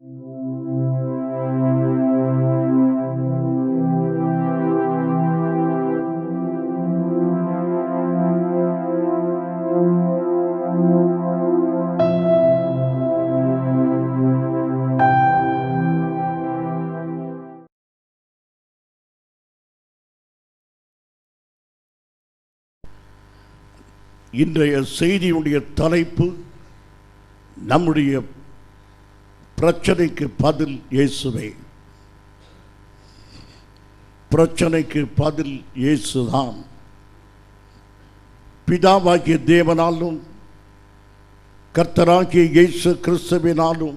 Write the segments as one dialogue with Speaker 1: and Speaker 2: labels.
Speaker 1: இன்றைய செய்தியுடைய தலைப்பு நம்முடைய பிரச்சனைக்கு பதில் இயேசுவே. பிரச்சனைக்கு பதில் இயேசுதான். பிதாவாகிய தேவனாலும் கர்த்தராகிய இயேசு கிறிஸ்துவினாலும்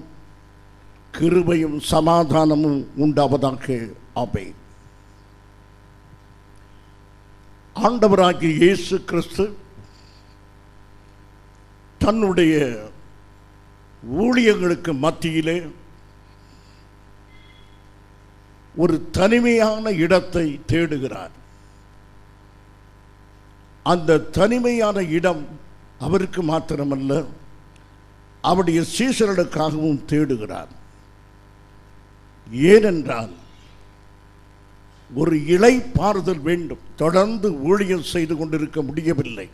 Speaker 1: கிருபையும் சமாதானமும் உண்டாவதாக. ஆமென். ஆண்டவராகிய இயேசு கிறிஸ்து தன்னுடைய ஊழியர்களுக்கு மத்தியிலே ஒரு தனிமையான இடத்தை தேடுகிறார். அந்த தனிமையான இடம் அவருக்கு மாத்திரமல்ல, அவருடைய சீஷர்களுக்காகவும் தேடுகிறார். ஏனென்றால் ஒரு இளைப்பாறுதல் வேண்டும். தொடர்ந்து ஊழியம் செய்து கொண்டிருக்க முடியவில்லை.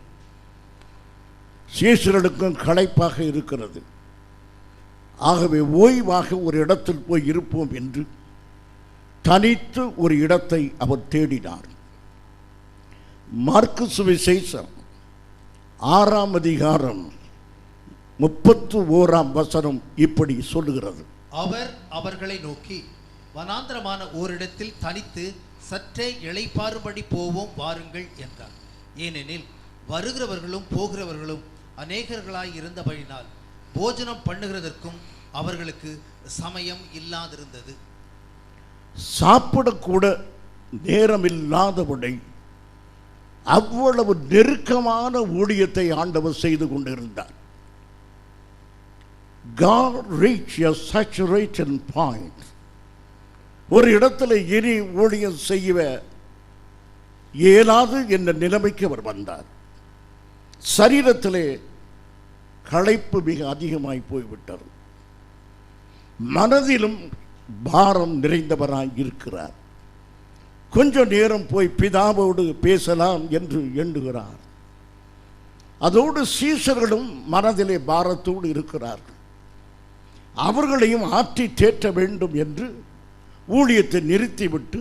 Speaker 1: சீஷர்களுக்கும் களைப்பாக இருக்கிறது. ஆகவே ஓய்வாக ஒரு இடத்தில் போய் இருப்போம் என்று தனித்து ஒரு இடத்தை அவர் தேடினார். மார்க்கு சுவிசேஷம் 6ஆம் அதிகாரம் 31ஆம் வசனம் இப்படி சொல்லுகிறது.
Speaker 2: அவர் அவர்களை நோக்கி, வனாந்தரமான ஓரிடத்தில் தனித்து சற்றே இளைப்பாறும்படி போவோம் வாருங்கள் என்றார். ஏனெனில் வருகிறவர்களும் போகிறவர்களும் அநேகர்களாய் இருந்தபடினால் போஜனம் பண்ணுகிறதற்கும் அவர்களுக்கு சமயம் இல்லாதிருந்தது.
Speaker 1: சாப்பிடக்கூட நேரமில்லாதபடி அவ்வளவு நெருக்கமான ஊழியத்தை ஆண்டவர் செய்து கொண்டிருந்தார். God reached a saturation point. ஒரு இடத்துல இனி ஊழியம் செய்ய இயலாது என்ற நிலைமைக்கு அவர் வந்தார். சரீரத்திலே களைப்பு மிக அதிகமாய் போய்விட்டது. மனதிலும் பாரம் நிறைந்தவராய் இருக்கிறார். கொஞ்ச நேரம் போய் பிதாவோடு பேசலாம் என்று எண்ணுகிறார். அதோடு சீஷர்களும் மனதிலே பாரத்தோடு இருக்கிறார்கள். அவர்களையும் ஆற்றி தேற்ற வேண்டும் என்று ஊழியத்தை நிறுத்திவிட்டு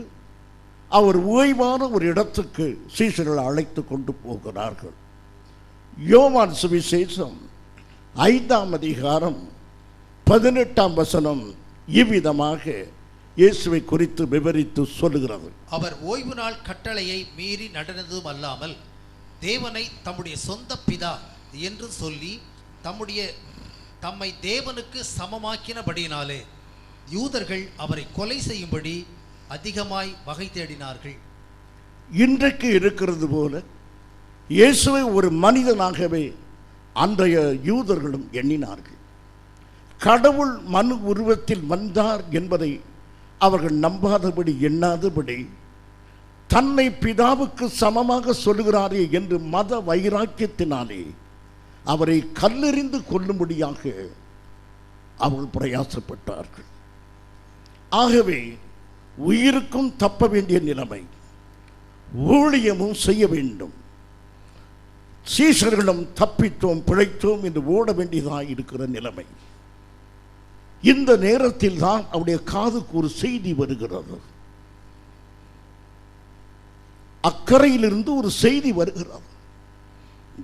Speaker 1: அவர் ஓய்வான ஒரு இடத்துக்கு சீஷர்களை அழைத்து கொண்டு போகிறார்கள். யோவான் சுவிசேஷம் 5ஆம் அதிகாரம் 18ஆம் வசனம் இவ்விதமாக இயேசுவை குறித்து விவரித்து சொல்லுகிறது.
Speaker 2: அவர் ஓய்வு நாள் கட்டளையை மீறி நடந்ததும் அல்லாமல் தேவனை தம்முடைய சொந்த பிதா என்று சொல்லி தம்மை தேவனுக்கு சமமாக்கினபடியினாலே யூதர்கள் அவரை கொலை செய்யும்படி அதிகமாய் வகை தேடினார்கள்.
Speaker 1: இன்றைக்கு இருக்கிறது போல இயேசுவை ஒரு மனிதனாகவே அன்றைய யூதர்களும் எண்ணினார்கள். கடவுள் மனு உருவத்தில் வந்தார் என்பதை அவர்கள் நம்பாதபடி எண்ணாதபடி தன்னை பிதாவுக்கு சமமாக சொல்லுகிறாரே என்று மத வைராக்கியத்தினாலே அவரை கல்லெறிந்து கொல்லும்படியாக அவர்கள் பிரயாசப்பட்டார்கள். ஆகவே உயிருக்கும் தப்ப வேண்டிய நிலைமை, ஊழியமும் செய்ய வேண்டும். சீஷர்களும் தப்பித்தோம் பிழைத்தோம் என்று ஓட வேண்டியதாக இருக்கிற நிலைமை. இந்த நேரத்தில் தான் அவருடைய காதுக்கு ஒரு செய்தி வருகிறது. அக்கறையிலிருந்து ஒரு செய்தி வருகிறது.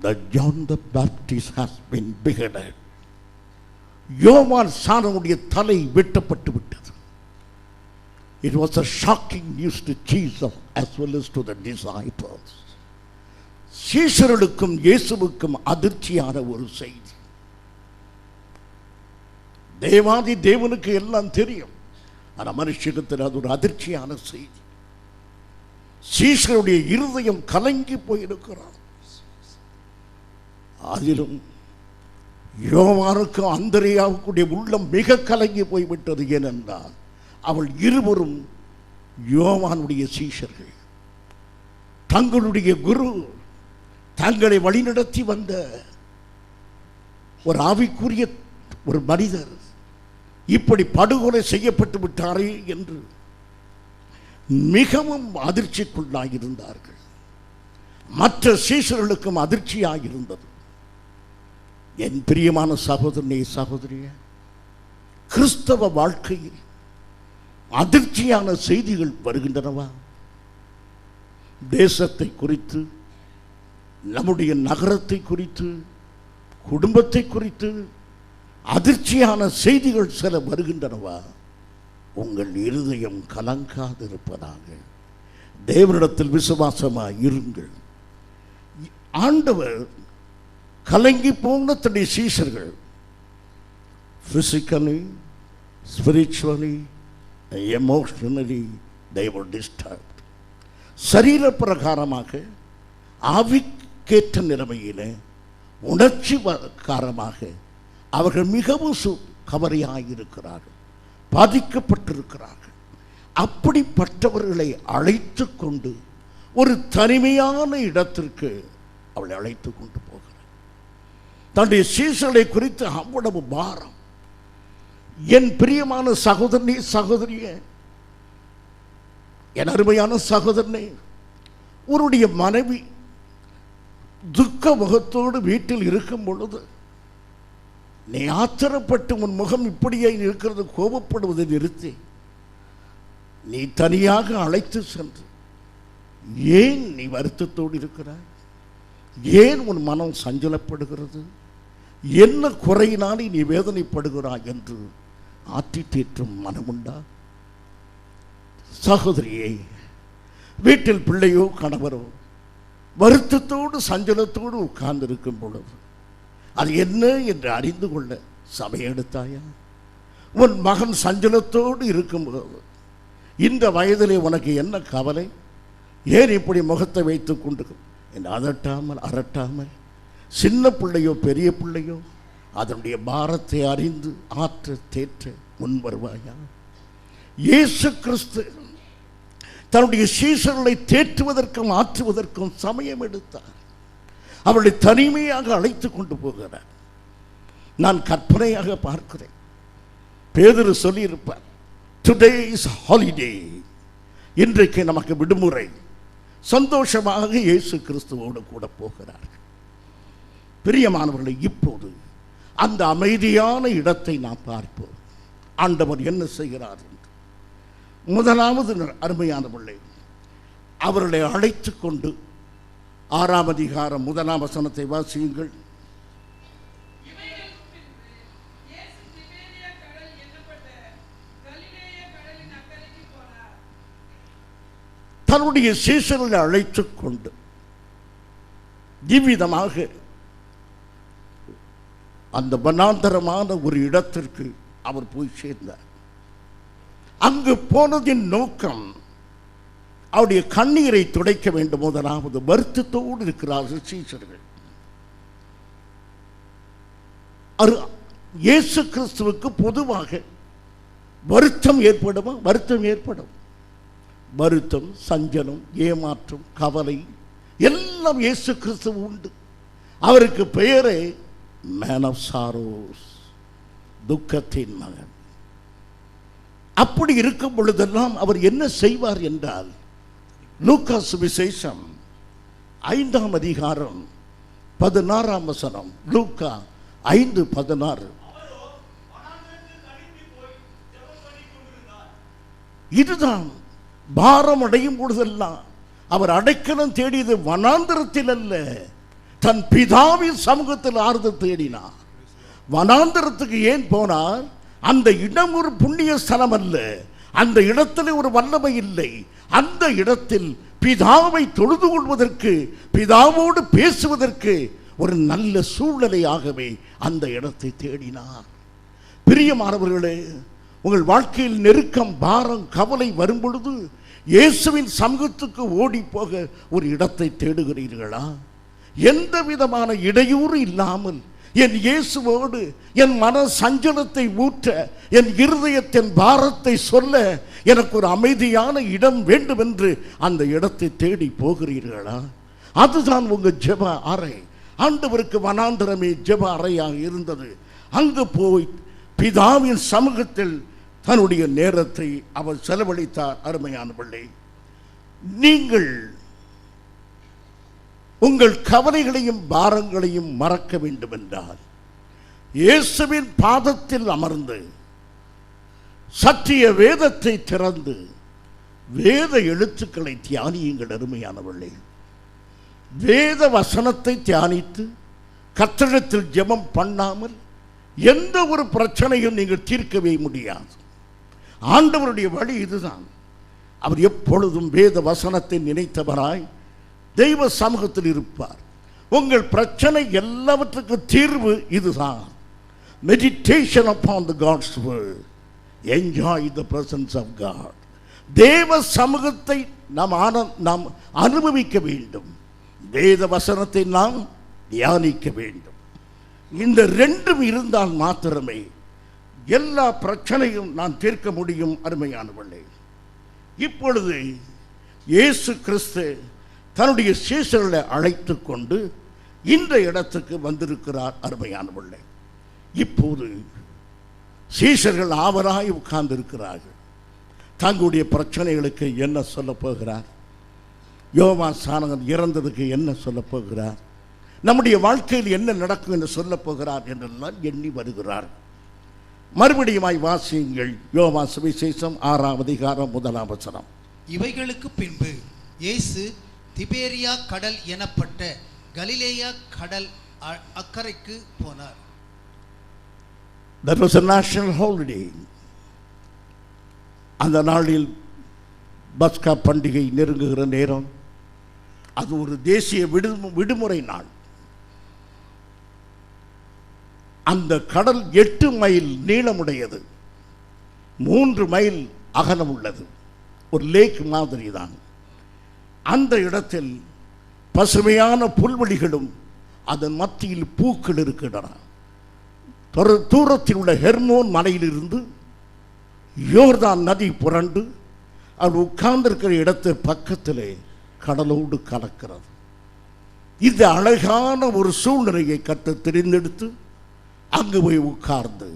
Speaker 1: The John the Baptist has been beheaded. யோவான் சாணனுடைய தலை வெட்டப்பட்டு விட்டது. It was a shocking news to Jesus as well as to the disciples. சீஷர்களுக்கும் இயேசுவுக்கும் அதிர்ச்சியான ஒரு செய்தி. தேவாதி தேவனுக்கு எல்லாம் தெரியும். ஆனால் மனுஷத்தில் அது ஒரு அதிர்ச்சியான செய்தி. சீஷருடைய இருதயம் கலங்கி போயிருக்கிறார். அதிலும் யோவானுக்கும் அந்திரேயாவுக்குடைய உள்ளம் மிக கலங்கி போய்விட்டது. ஏனென்றால் அவள் இருவரும் யோவானுடைய சீஷர்கள். தங்களுடைய குரு, தங்களை வழிநடத்தி வந்த ஒரு ஆவிக்குரிய ஒரு மனிதர் இப்படி படுகொலை செய்யப்பட்டு விட்டாரே என்று மிகவும் அதிர்ச்சிக்குள்ளாயிருந்தார்கள். மற்ற சீஷர்களுக்கும் அதிர்ச்சியாயிருந்தது. என் பிரியமான சகோதரனே, சகோதரியே, கிறிஸ்தவ வாழ்க்கையில் அதிர்ச்சியான செய்திகள் வருகின்றனவா? தேசத்தை குறித்து, நம்முடைய நகரத்தை குறித்து, குடும்பத்தை குறித்து அதிர்ச்சியான செய்திகள் சில வருகின்றனவா? உங்கள் இருதயம் கலங்காதிருப்பதாக தேவனிடத்தில் விசுவாசமாய் இருங்கள். ஆண்டவர் கலங்கி போன தன்னுடைய சீஷர்கள் physically, spiritually, emotionally they were disturbed. சரீர பிரகாரமாக, ஆவிக்கேற்ற நிலைமையிலே, உணர்ச்சி காரணமாக அவர்கள் மிகவும் கவலையாயிருக்கிறார்கள், பாதிக்கப்பட்டிருக்கிறார்கள். அப்படிப்பட்டவர்களை அழைத்து கொண்டு ஒரு தனிமையான இடத்திற்கு அவளை அழைத்து கொண்டு போகிறார். தன்னுடைய சீஷர்களை குறித்து அவ்வளவு பாரம். என் பிரியமான சகோதரனே, சகோதரியே, என் அருமையான சகோதரனே, உன்னுடைய மனைவி துக்க முகத்தோடு வீட்டில் இருக்கும் பொழுது நீ ஆத்திரப்பட்டு உன் முகம் இப்படியே இருக்கிறது கோபப்படுவதை நிறுத்தி நீ தனியாக அழைத்து சென்று, ஏன் நீ வருத்தத்தோடு இருக்கிறாய்? ஏன் உன் மனம் சஞ்சலப்படுகிறது? என்ன குறையினாலே நீ வேதனைப்படுகிறாய் என்று ஆற்றி தேற்றும் மனமுண்டா? சகோதரியே, வீட்டில் பிள்ளையோ கணவரோ வருத்தத்தோடு சஞ்சலத்தோடு உட்கார்ந்திருக்கும் பொழுது அது என்ன என்று அறிந்து கொள்ள சபை எடுத்தாயா? உன் மகன் சஞ்சலத்தோடு இருக்கும்போது இந்த வயதிலே உனக்கு என்ன கவலை? ஏன் இப்படி முகத்தை வைத்துக் கொண்டு என்று அரட்டாமல் சின்ன பிள்ளையோ பெரிய பிள்ளையோ அதனுடைய பாரத்தை அறிந்து ஆற்ற தேற்ற முன் வருவாயா? இயேசு கிறிஸ்து தன்னுடைய சீஷர்களை தேற்றுவதற்கும் ஆற்றுவதற்கும் சமயம் எடுத்தார். அவளை தனிமையாக அழைத்து கொண்டு போகிறார். நான் கற்பனையாக பார்க்கிறேன், பேதுரு சொல்லியிருப்பார், டுடே இஸ் ஹாலிடே, இன்றைக்கு நமக்கு விடுமுறை. சந்தோஷமாக இயேசு கிறிஸ்துவோடு கூட போகிறார்கள். பிரியமானவர்களை, இப்போது அந்த அமைதியான இடத்தை நாம் பார்ப்போம். ஆண்டவர் என்ன செய்கிறார் என்று. முதலாவது அருமையானவர்களே, அவர்களை அழைத்து கொண்டு 6ஆம் அதிகாரம் 1ஆம் வசனத்தை வாசியுங்கள். தன்னுடைய சீஷர்களை அழைத்துக் கொண்டு இவ்விதமாக அந்த வனாந்தரமான ஒரு இடத்திற்கு அவர் போய் சேர்ந்தார். அங்கு போனதின் நோக்கம் அவருடைய கண்ணீரை துடைக்க வேண்டும். முதலாவது வருத்தத்தோடு இருக்கிறார்கள் சீஷர்கள். இயேசு கிறிஸ்துவுக்கு பொதுவாக வருத்தம் ஏற்படுமா? வருத்தம் ஏற்படும். வருத்தம், சஞ்சலம், ஏமாற்றம், கவலை எல்லாம் இயேசு கிறிஸ்துவு உண்டு. அவருக்கு பெயரே மேன் ஆஃப் சாரோஸ், துக்கத்தின் மகன். அப்படி இருக்கும் பொழுதெல்லாம் அவர் என்ன செய்வார் என்றால், லூக்கா சுவிசேஷம் 5ஆம் அதிகாரம் 16ஆம் வசனம், லூக்கா 5:16, இதுதான் பாரம் அடையும் பொழுதெல்லாம் அவர் அடைக்கலம் தேடியது வனாந்தரத்தில் அல்ல, தன் பிதாவின் சமூகத்தில் ஆறுதல் தேடினார். வனாந்தரத்துக்கு ஏன் போனார்? அந்த இடம் ஒரு புண்ணிய ஸ்தலம் அல்ல, அந்த இடத்தில் ஒரு வல்லமை இல்லை. அந்த இடத்தில் பிதாவை தொழுது கொள்வதற்கு, பிதாவோடு பேசுவதற்கு ஒரு நல்ல சூழ்நிலையாகவே அந்த இடத்தை தேடினார். பிரியமானவர்களே, உங்கள் வாழ்க்கையில் நெருக்கம், பாரம், கவலை வரும் பொழுது இயேசுவின் சமூகத்துக்கு ஓடி போக ஒரு இடத்தை தேடுகிறீர்களா? எந்த விதமான இடையூறு இல்லாமல் என் இயேசுவோடு என் மன சஞ்சலத்தை ஊற்ற, என் இருதயத்தின் பாரத்தை சொல்ல எனக்கு ஒரு அமைதியான இடம் வேண்டும் என்று அந்த இடத்தை தேடி போகிறீர்களா? அதுதான் உங்கள் ஜெப அறை. ஆண்டவருக்கு வனாந்தரமே ஜெப அறையாக இருந்தது. அங்கு போய் பிதாவின் சமூகத்தில் தன்னுடைய நேரத்தை அவர் செலவழித்தார். அருமையானவர்களே, நீங்கள் உங்கள் கவலைகளையும் பாரங்களையும் மறக்க வேண்டும் என்றால் இயேசுவின் பாதத்தில் அமர்ந்து சத்திய வேதத்தை திறந்து வேத எழுத்துக்களை தியானியுங்கள். அருமையானவர்களே, வேத வசனத்தை தியானித்து கர்த்தரிடத்தில் ஜெபம் பண்ணாமல் எந்த ஒரு பிரச்சனையும் நீங்கள் தீர்க்கவே முடியாது. ஆண்டவருடைய வழி இதுதான். அவர் எப்பொழுதும் வேத வசனத்தை நினைத்தவராய் தெய்வ சமூகத்தில் இருப்பார். உங்கள் பிரச்சனை எல்லாவற்றுக்கும் தீர்வு இதுதான். Meditation upon the God's word, enjoy the presence of God. தேவ சமூகத்தை நாம் அனுபவிக்க வேண்டும். வேத வசனத்தை நாம் தியானிக்க வேண்டும். இந்த ரெண்டும் இருந்தால் மாத்திரமே எல்லா பிரச்சனையும் நான் தீர்க்க முடியும். அருமையானவர்களே, இப்பொழுது இயேசு கிறிஸ்து தன்னுடைய சீஷர்களை அழைத்து கொண்டு இந்த இடத்துக்கு வந்திருக்கிறார். அருமையானவர்களே, இப்போது சீஷர்கள் ஆவராய் உட்கார்ந்து இருக்கிறார்கள். தங்களுடைய பிரச்சனைகளுக்கு என்ன சொல்ல போகிறார்? யோவான் ஸ்நானகன் இறந்ததுக்கு என்ன சொல்ல போகிறார்? நம்முடைய வாழ்க்கையில் என்ன நடக்கும் என்று சொல்ல போகிறார் என்றெல்லாம் எண்ணி வருகிறார். மறுபடியுமாய் வாசியுங்கள். யோவான் சுவிசேஷம் 6ஆம் அதிகாரம் 1ஆம் வசனம்.
Speaker 2: இவைகளுக்கு பின்பு இயேசு திபேரியா கடல் எனப்பட்ட கலிலேயா கடல் அக்கரைக்கு போனார்.
Speaker 1: That was a national holiday. அந்த நாளில் பஸ்கா பண்டிகை நெருங்குகிற நேரம். அது ஒரு தேசிய விடுமுறை நாள். அந்த கடல் 8 மைல் நீளமுடையது, 3 மைல் அகலம் உள்ளது. ஒரு லேக் மாதிரி தான். அந்த இடத்தில் பசுமையான புல்வெளிகளும் அதன் மத்தியில் பூக்கள் இருக்கின்றன. தூரத்தில் உள்ள ஹெர்மோன் மலையிலிருந்து யோர்தான் நதி புரண்டு அவர் உட்கார்ந்திருக்கிற இடத்து பக்கத்திலே கடலோடு கலக்கிறது. இந்த அழகான ஒரு சூழ்நிலையை கர்த்தர் தெரிந்தெடுத்து அங்கு போய் உட்கார்ந்து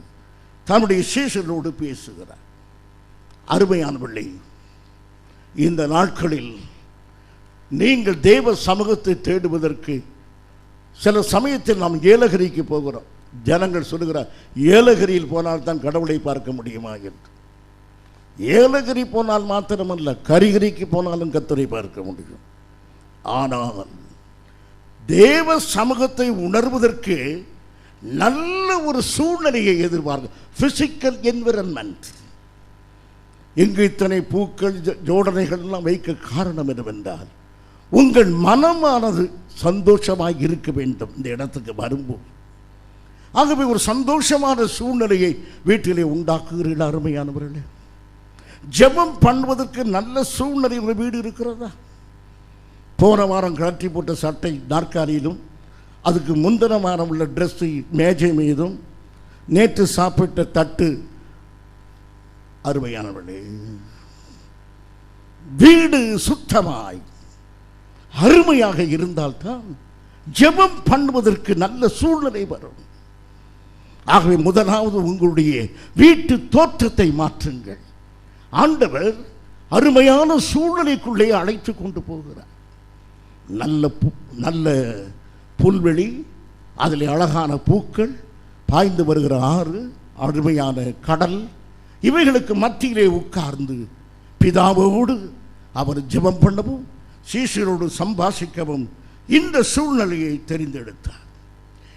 Speaker 1: தன்னுடைய சீஷர்களோடு பேசுகிறார். அருமையானவர்களே, இந்த நாட்களில் நீங்கள் தேவ சமூகத்தை தேடுவதற்கு சில சமயத்தில் நாம் ஏலகிரிக்கு போகிறோம். ஜனங்கள் சொல்லுகிறார், ஏலகிரியில் போனால் தான் கடவுளை பார்க்க முடியுமா என்று. ஏலகிரி போனால் மாத்திரமல்ல, கரிகிரிக்கு போனாலும் கர்த்தரை பார்க்க முடியும். ஆனால் தேவ சமூகத்தை உணர்வதற்கு நல்ல ஒரு சூழ்நிலையை எதிர்பார்க்க. Physical environment. எங்கு இத்தனை பூக்கள் ஜோடனைகள் எல்லாம் வைக்க காரணம் என்னவென்றால் உங்கள் மனமானது சந்தோஷமாக இருக்க வேண்டும் இந்த இடத்துக்கு வரும்போது. ஆகவே ஒரு சந்தோஷமான சூழ்நிலையை வீட்டிலே உண்டாக்குகிறீர்கள். அருமையானவர்களே, ஜெபம் பண்ணுவதற்கு நல்ல சூழ்நிலை உங்கள் வீடு இருக்கிறதா? போன வாரம் கழற்றி போட்ட சட்டை நாற்காலியிலும், அதுக்கு முந்தின வாரம் உள்ள ட்ரெஸ்ஸு மேஜை மீதும், நேற்று சாப்பிட்ட தட்டு. அருமையானவர்களே, வீடு சுத்தமாய் அருமையாக இருந்தால்தான் ஜெபம் பண்ணுவதற்கு நல்ல சூழ்நிலை வரும். ஆகவே முதலாவது உங்களுடைய வீட்டு தோற்றத்தை மாற்றுங்கள். ஆண்டவர் அருமையான சூழ்நிலைக்குள்ளே அழைத்து கொண்டு போகிறார். நல்ல புல்வெளி, அதில் அழகான பூக்கள், பாய்ந்து வருகிற ஆறு, அருமையான கடல், இவைகளுக்கு மத்தியிலே உட்கார்ந்து பிதாவோடு அவர் ஜெபம் பண்ணவும் சீஷரோடு சம்பாஷிக்கவும் இந்த சூழ்நிலையை தெரிந்தெடுத்தார்.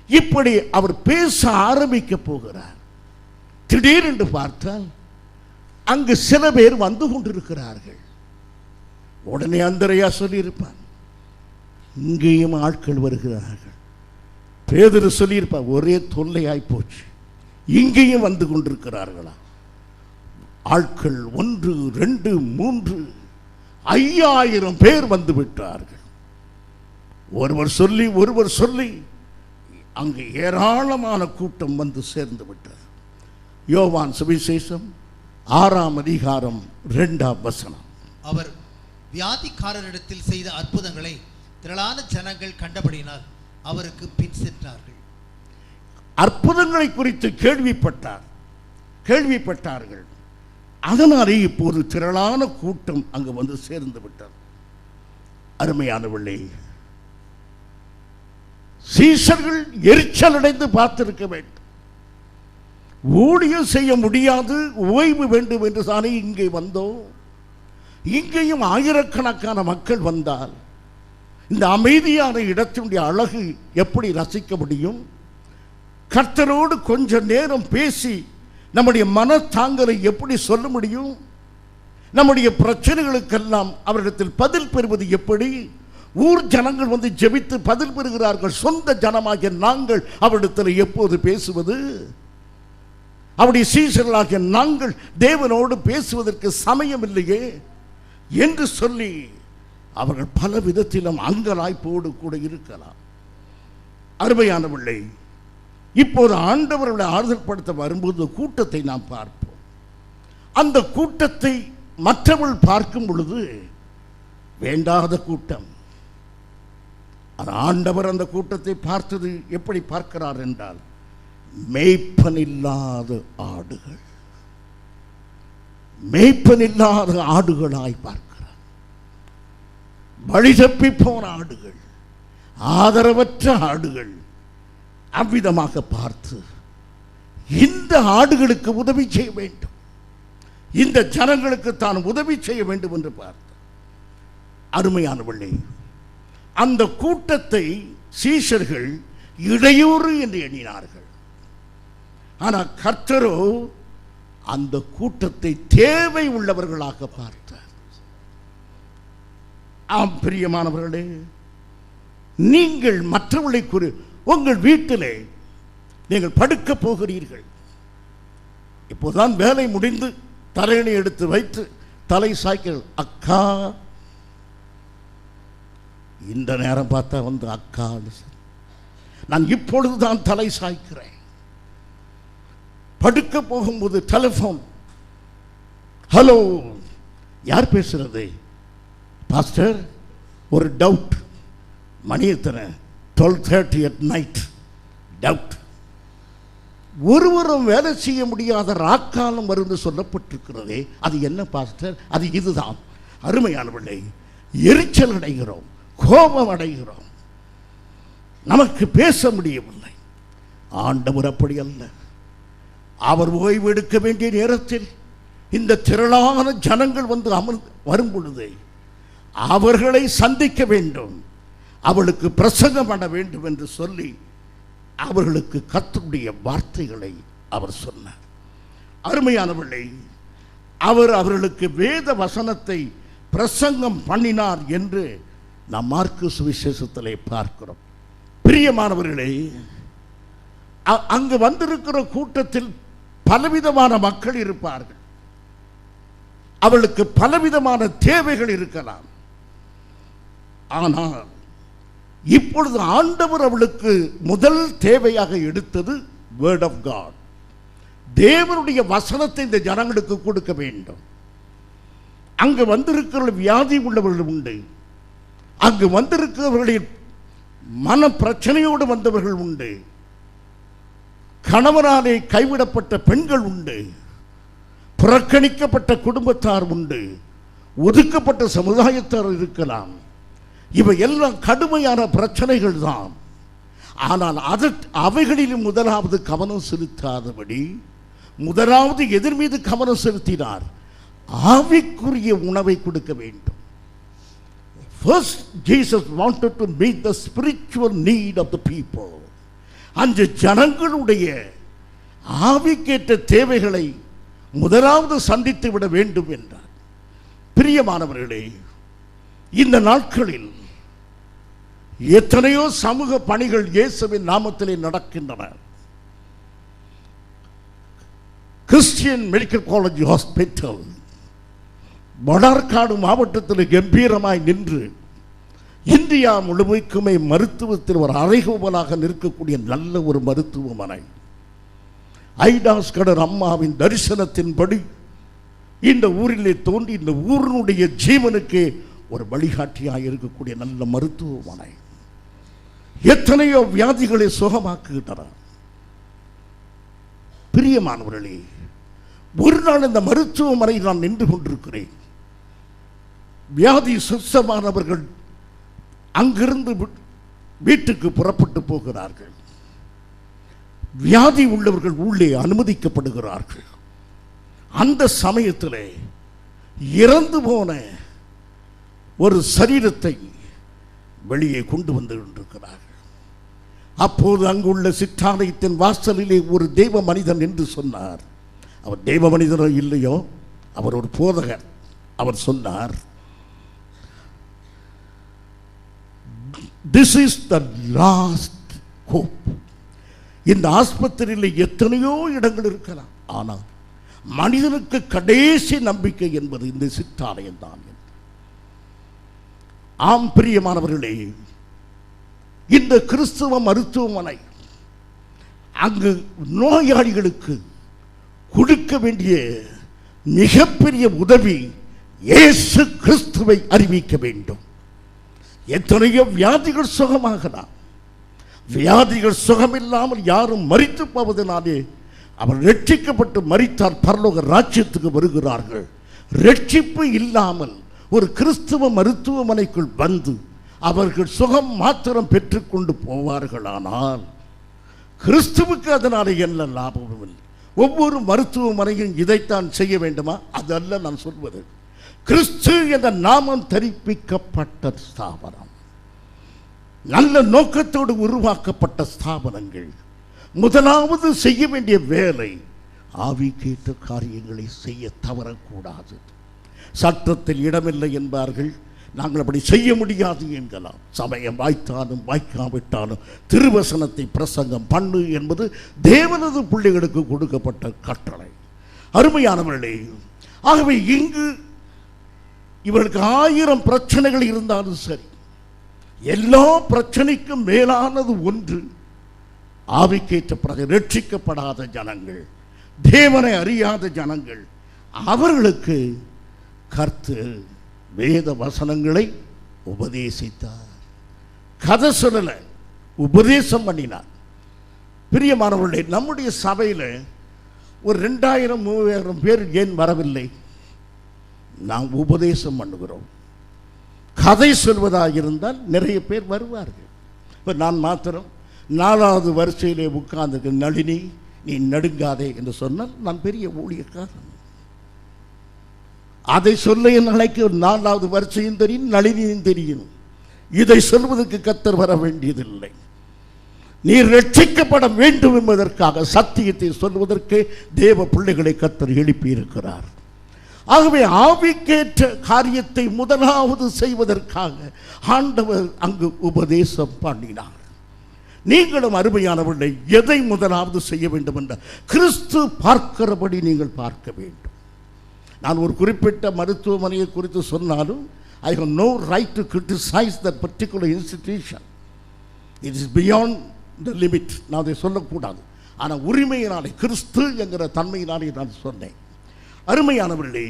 Speaker 1: இப்படி அவர் பேச ஆரம்பிக்க போகிறார். திடீரென்று பார்த்தால் அங்கு சில பேர் வந்து கொண்டிருக்கிறார்கள். உடனே அந்திரையா சொல்லியிருப்பார், இங்கேயும் ஆட்கள் வருகிறார்கள். பேதுரு சொல்லியிருப்பார், ஒரே தொல்லையாய் போச்சு, இங்கேயும் வந்து கொண்டிருக்கிறார்களா? ஆட்கள் 1, 2, 3, 5000 பேர் வந்து விட்டார்கள். ஒருவர் சொல்லி அங்கு ஏராளமான கூட்டம் வந்து சேர்ந்து விட்டது. யோவான் சுவிசேஷம் 6ஆம் அதிகாரம் 2ஆம் வசனம்.
Speaker 2: அவர் வியாதிக்காரரிடத்தில் செய்த அற்புதங்களை திரளான ஜனங்கள் கண்டபடியினால் அவருக்கு பின் சென்றார்கள்.
Speaker 1: அற்புதங்களை குறித்து கேள்விப்பட்டார். கேள்விப்பட்டார்கள். அதனாலே இப்போது திரளான கூட்டம் அங்கு வந்து சேர்ந்து விட்டது. அருமையானவர்களே, சீஷர்கள் எரிச்சல் அடைந்து பார்த்திருக்க வேண்டும். ஊழியம் செய்ய முடியாது, ஓய்வு வேண்டும் என்று தானே இங்கே வந்தோம். இங்கேயும் ஆயிரக்கணக்கான மக்கள் வந்தால் இந்த அமைதியான இடத்தினுடைய அழகு எப்படி ரசிக்க முடியும்? கர்த்தரோடு கொஞ்ச நேரம் பேசி நம்முடைய மனத்தாங்கலை எப்படி சொல்ல முடியும்? நம்முடைய பிரச்சனைகளுக்கெல்லாம் அவரிடத்தில் பதில் பெறுவது எப்படி? ஊர் ஜனங்கள் வந்து ஜெபித்து பதில் பெறுகிறார்கள். சொந்த ஜனமாகிய நாங்கள் அவரிடத்தில் எப்போது பேசுவது? அவருடைய சீஷர்களாகிய நாங்கள் தேவனோடு பேசுவதற்கு சமயம் இல்லையே என்று சொல்லி அவர்கள் பல விதத்திலும் அங்கலாய்ப்போடு கூட இருக்கலாம். அருமையானவர்களே, இப்போது ஆண்டவர்களை ஆறுதல் படுத்த வரும்போது கூட்டத்தை நாம் பார்ப்போம். அந்த கூட்டத்தை மற்றவர்கள் பார்க்கும் பொழுது வேண்டாத கூட்டம். ஆண்டவர் அந்த கூட்டத்தை பார்த்தது எப்படி பார்க்கிறார் என்றால், மேய்ப்பனில்லாத ஆடுகள், மேய்ப்பனில்லாத ஆடுகளாய் பார்க்கிறார். வழி தப்பி போன ஆடுகள், ஆதரவற்ற ஆடுகள். அவ்விதமாக பார்த்து இந்த ஆடுகளுக்கு உதவி செய்ய வேண்டும், இந்த ஜனங்களுக்கு தான் உதவி செய்ய வேண்டும் என்று பார்த்தார். அருமையானவர்களே, அந்த கூட்டத்தை சீஷர்கள் இடையூறு என்று எண்ணினார்கள். ஆனால் கர்த்தரோ அந்த கூட்டத்தை தேவை உள்ளவர்களாக பார்த்தார். ஆம் பிரியமானவர்களே, நீங்கள் மற்றவர்களை உங்கள் வீட்டிலே நீங்கள் படுக்க போகிறீர்கள். இப்போதான் வேலை முடிந்து தலையணை எடுத்து வைத்து தலை சாய்க்க, அக்கா, இந்த நேரம் பார்த்தா வந்து அக்கா, நான் இப்பொழுதுதான் தலை சாய்க்கிறேன். படுக்க போகும்போது டெலிஃபோன், ஹலோ, யார் பேசுறது? பாஸ்டர், ஒரு டவுட். மணி எத்தனை? 12:30 at night. டவுட். ஒருவரும் வேலை செய்ய முடியாத ராக்காலம் வரும்னு சொல்லப்பட்டிருக்கிறதே, அது என்ன பாஸ்டர்? அது இதுதான். அருமையானவர்களே, எரிச்சல் அடைகிறோம், கோபம் அடைகிறோம், நமக்கு பேச முடியவில்லை. ஆண்டவர் அப்படி அல்ல. அவர் ஓய்வு எடுக்க வேண்டிய நேரத்தில் இந்த திரளான ஜனங்கள் வந்து வரும் பொழுது அவர்களை சந்திக்க வேண்டும், அவளுக்கு பிரசங்கம் பண்ண வேண்டும் என்று சொல்லி அவர்களுக்கு கர்த்தருடைய வார்த்தைகளை அவர் சொன்னார். அருமையானவர்களே, அவர் அவர்களுக்கு வேத வசனத்தை பிரசங்கம் பண்ணினார் என்று நாம் மார்க்கு சுவிசேஷத்திலே பார்க்கிறோம். பிரியமானவர்களே, அங்கு வந்திருக்கிற கூட்டத்தில் பலவிதமான மக்கள் இருப்பார்கள். அவளுக்கு பலவிதமான தேவைகள் இருக்கலாம். ஆனால் இப்பொழுது ஆண்டவர் அவளுக்கு முதல் தேவையாக எடுத்தது வேர்ட் ஆஃப் காட். தேவனுடைய வசனத்தை இந்த ஜனங்களுக்கு கொடுக்க வேண்டும். அங்கு வந்திருக்கிற வியாதி உள்ளவர்கள் உண்டு, அங்கு வந்திருக்கிறவர்களின் மன பிரச்சனையோடு வந்தவர்கள் உண்டு, கணவனாலே கைவிடப்பட்ட பெண்கள் உண்டு, புறக்கணிக்கப்பட்ட குடும்பத்தார் உண்டு, ஒதுக்கப்பட்ட சமுதாயத்தார் இருக்கலாம். இவை எல்லாம் கடுமையான பிரச்சனைகள் தான். ஆனால் அவைகளிலும் முதலாவது கவனம் செலுத்தாதபடி முதலாவது எதிர் மீது கவனம் செலுத்தினார். ஆவிக்குரிய உணவை கொடுக்க வேண்டும். First, Jesus wanted to meet the spiritual need of the people. அந்த ஜனங்களுடைய ஆவிக்கேற்ற தேவைகளை முதலாவது சந்தித்து விட வேண்டும் என்றார். பிரியமானவர்களே, இந்த நாட்களில் எத்தனையோ சமூக பணிகள் இயேசுவின் நாமத்திலே நடக்கின்றன. கிறிஸ்டியன் மெடிக்கல் காலேஜ் ஹாஸ்பிட்டல் மணார்காடு மாவட்டத்தில் கம்பீரமாய் நின்று இந்தியா முழுமைக்குமே மருத்துவத்தில் ஒரு அறைகோவலாக நிற்கக்கூடிய நல்ல ஒரு மருத்துவமனை. ஐடாஸ் கடர் அம்மாவின் தரிசனத்தின்படி இந்த ஊரிலே தோன்றி இந்த ஊரினுடைய ஜீவனுக்கு ஒரு வழிகாட்டியாக இருக்கக்கூடிய நல்ல மருத்துவமனை. எத்தனையோ வியாதிகளை சுகமாக்குகின்றன. பிரியமானவர்களே, ஒரு நாள் இந்த மருத்துவமனை நான் நின்று கொண்டிருக்கிறேன். வியாதி சுத்தமானவர்கள் அங்கிருந்து வீட்டுக்கு புறப்பட்டு போகிறார்கள். வியாதி உள்ளவர்கள் உள்ளே அனுமதிக்கப்படுகிறார்கள். அந்த சமயத்தில் இறந்து போன ஒரு சரீரத்தை வெளியே கொண்டு வந்து கொண்டிருக்கிறார்கள். அப்போது அங்குள்ள சிற்றாலயத்தின் வாசலிலே ஒரு தெய்வ மனிதன் என்று சொன்னார். அவர் தெய்வ மனிதனோ இல்லையோ, அவர் ஒரு போதகர். அவர் சொன்னார், this is the last hope. இந்த ஆஸ்பத்திரியில் எத்தனையோ இடங்கள் இருக்கலாம், ஆனால் மனிதனுக்கு கடைசி நம்பிக்கை என்பது இந்த சிற்றாலயம் தான். ஆம் பிரியமானவர்களே, இந்த கிறிஸ்துவ மருத்துவமனை அங்கு நோயாளிகளுக்கு கொடுக்க வேண்டிய மிகப்பெரிய உதவி இயேசு கிறிஸ்துவை அறிவிக்க வேண்டும். எத்தனையோ வியாதிகள் சுகமாகலாம். வியாதிகள் சுகமில்லாமல் யாரும் மரித்து போவதனாலே அவர் ரட்சிக்கப்பட்டு மரித்தால் பரலோக ராஜ்யத்துக்கு வருகிறார்கள். ரட்சிப்பு இல்லாமல் ஒரு கிறிஸ்துவ மருத்துவமனைக்குள் வந்து அவர்கள் சுகம் மாத்திரம் பெற்றுக்கொண்டு போவார்களானால் கிறிஸ்துவுக்கு அதனால என்ன லாபமும் இல்லை. ஒவ்வொரு மருத்துவமனையும் இதைத்தான் செய்ய வேண்டுமா? அதல்ல நான் சொல்வது. கிறிஸ்து என்ற நாமம் தரிப்பிக்கப்பட்ட ஸ்தாபனம், நல்ல நோக்கத்தோடு உருவாக்கப்பட்ட ஸ்தாபனங்கள் முதலாவது செய்ய வேண்டிய வேலை ஆவிக்கேற்ற காரியங்களை செய்ய தவறக்கூடாது. சட்டத்தில் இடமில்லை என்பார்கள், நாங்கள் அப்படி செய்ய முடியாது என்கலாம். சமயம் வாய்த்தாலும் வாய்க்காவிட்டாலும் திருவசனத்தை பிரசங்கம் பண்ணு என்பது தேவனது பிள்ளைகளுக்கு கொடுக்கப்பட்ட கட்டளை. அருமையானவர்களே, ஆகவே இங்கு இவர்களுக்கு 1000 பிரச்சனைகள் இருந்தாலும் சரி, எல்லா பிரச்சனைக்கும் மேலானது ஒன்று, ஆவிக்கேற்ற ரட்சிக்கப்படாத ஜனங்கள், தேவனை அறியாத ஜனங்கள், அவர்களுக்கு கர்த்தர் வேத வசனங்களை உபதேசித்தார். கதை சொல்லல, உபதேசம் பண்ணினார். பிரியமானவர்களே, நம்முடைய சபையில் ஒரு 2000-3000 பேர் ஏன் வரவில்லை? நாம் உபதேசம் பண்ணுகிறோம். கதை சொல்வதாக இருந்தால் நிறைய பேர் வருவார்கள். இப்போ நான் மாத்திரம் 4வது வரிசையிலே உட்கார்ந்து நளினி நீ நடுங்காதே என்று சொன்னால் நான் பெரிய ஊழியக்காரன். அதை சொல்ல நாளைக்கு 4வது வரிசையும் தெரியும், நளினியும் தெரியும். இதை சொல்வதற்கு கர்த்தர் வர வேண்டியதில்லை. நீ ரட்சிக்கப்பட வேண்டும் என்பதற்காக சத்தியத்தை சொல்வதற்கு தேவ பிள்ளைகளை கர்த்தர் எழுப்பியிருக்கிறார். ஆகவே ஆவிக்கேற்ற காரியத்தை முதலாவது செய்வதற்காக ஆண்டவர் அங்கு உபதேசம் பண்ணினார். நீங்களும் அருமையானவர்களை எதை முதலாவது செய்ய வேண்டும் என்ற கிறிஸ்து பார்க்கிறபடி நீங்கள் பார்க்க வேண்டும். நான் ஒரு குறிப்பிட்ட மருத்துவமனையை குறித்து சொன்னாலும் I have no right to criticize that particular institution. It is beyond the limit. நான் அதை சொல்லக்கூடாது. ஆனால் உரிமையினாலே, கிறிஸ்து என்கிற தன்மையினாலே நான் சொன்னேன். அருமையானவர்களே,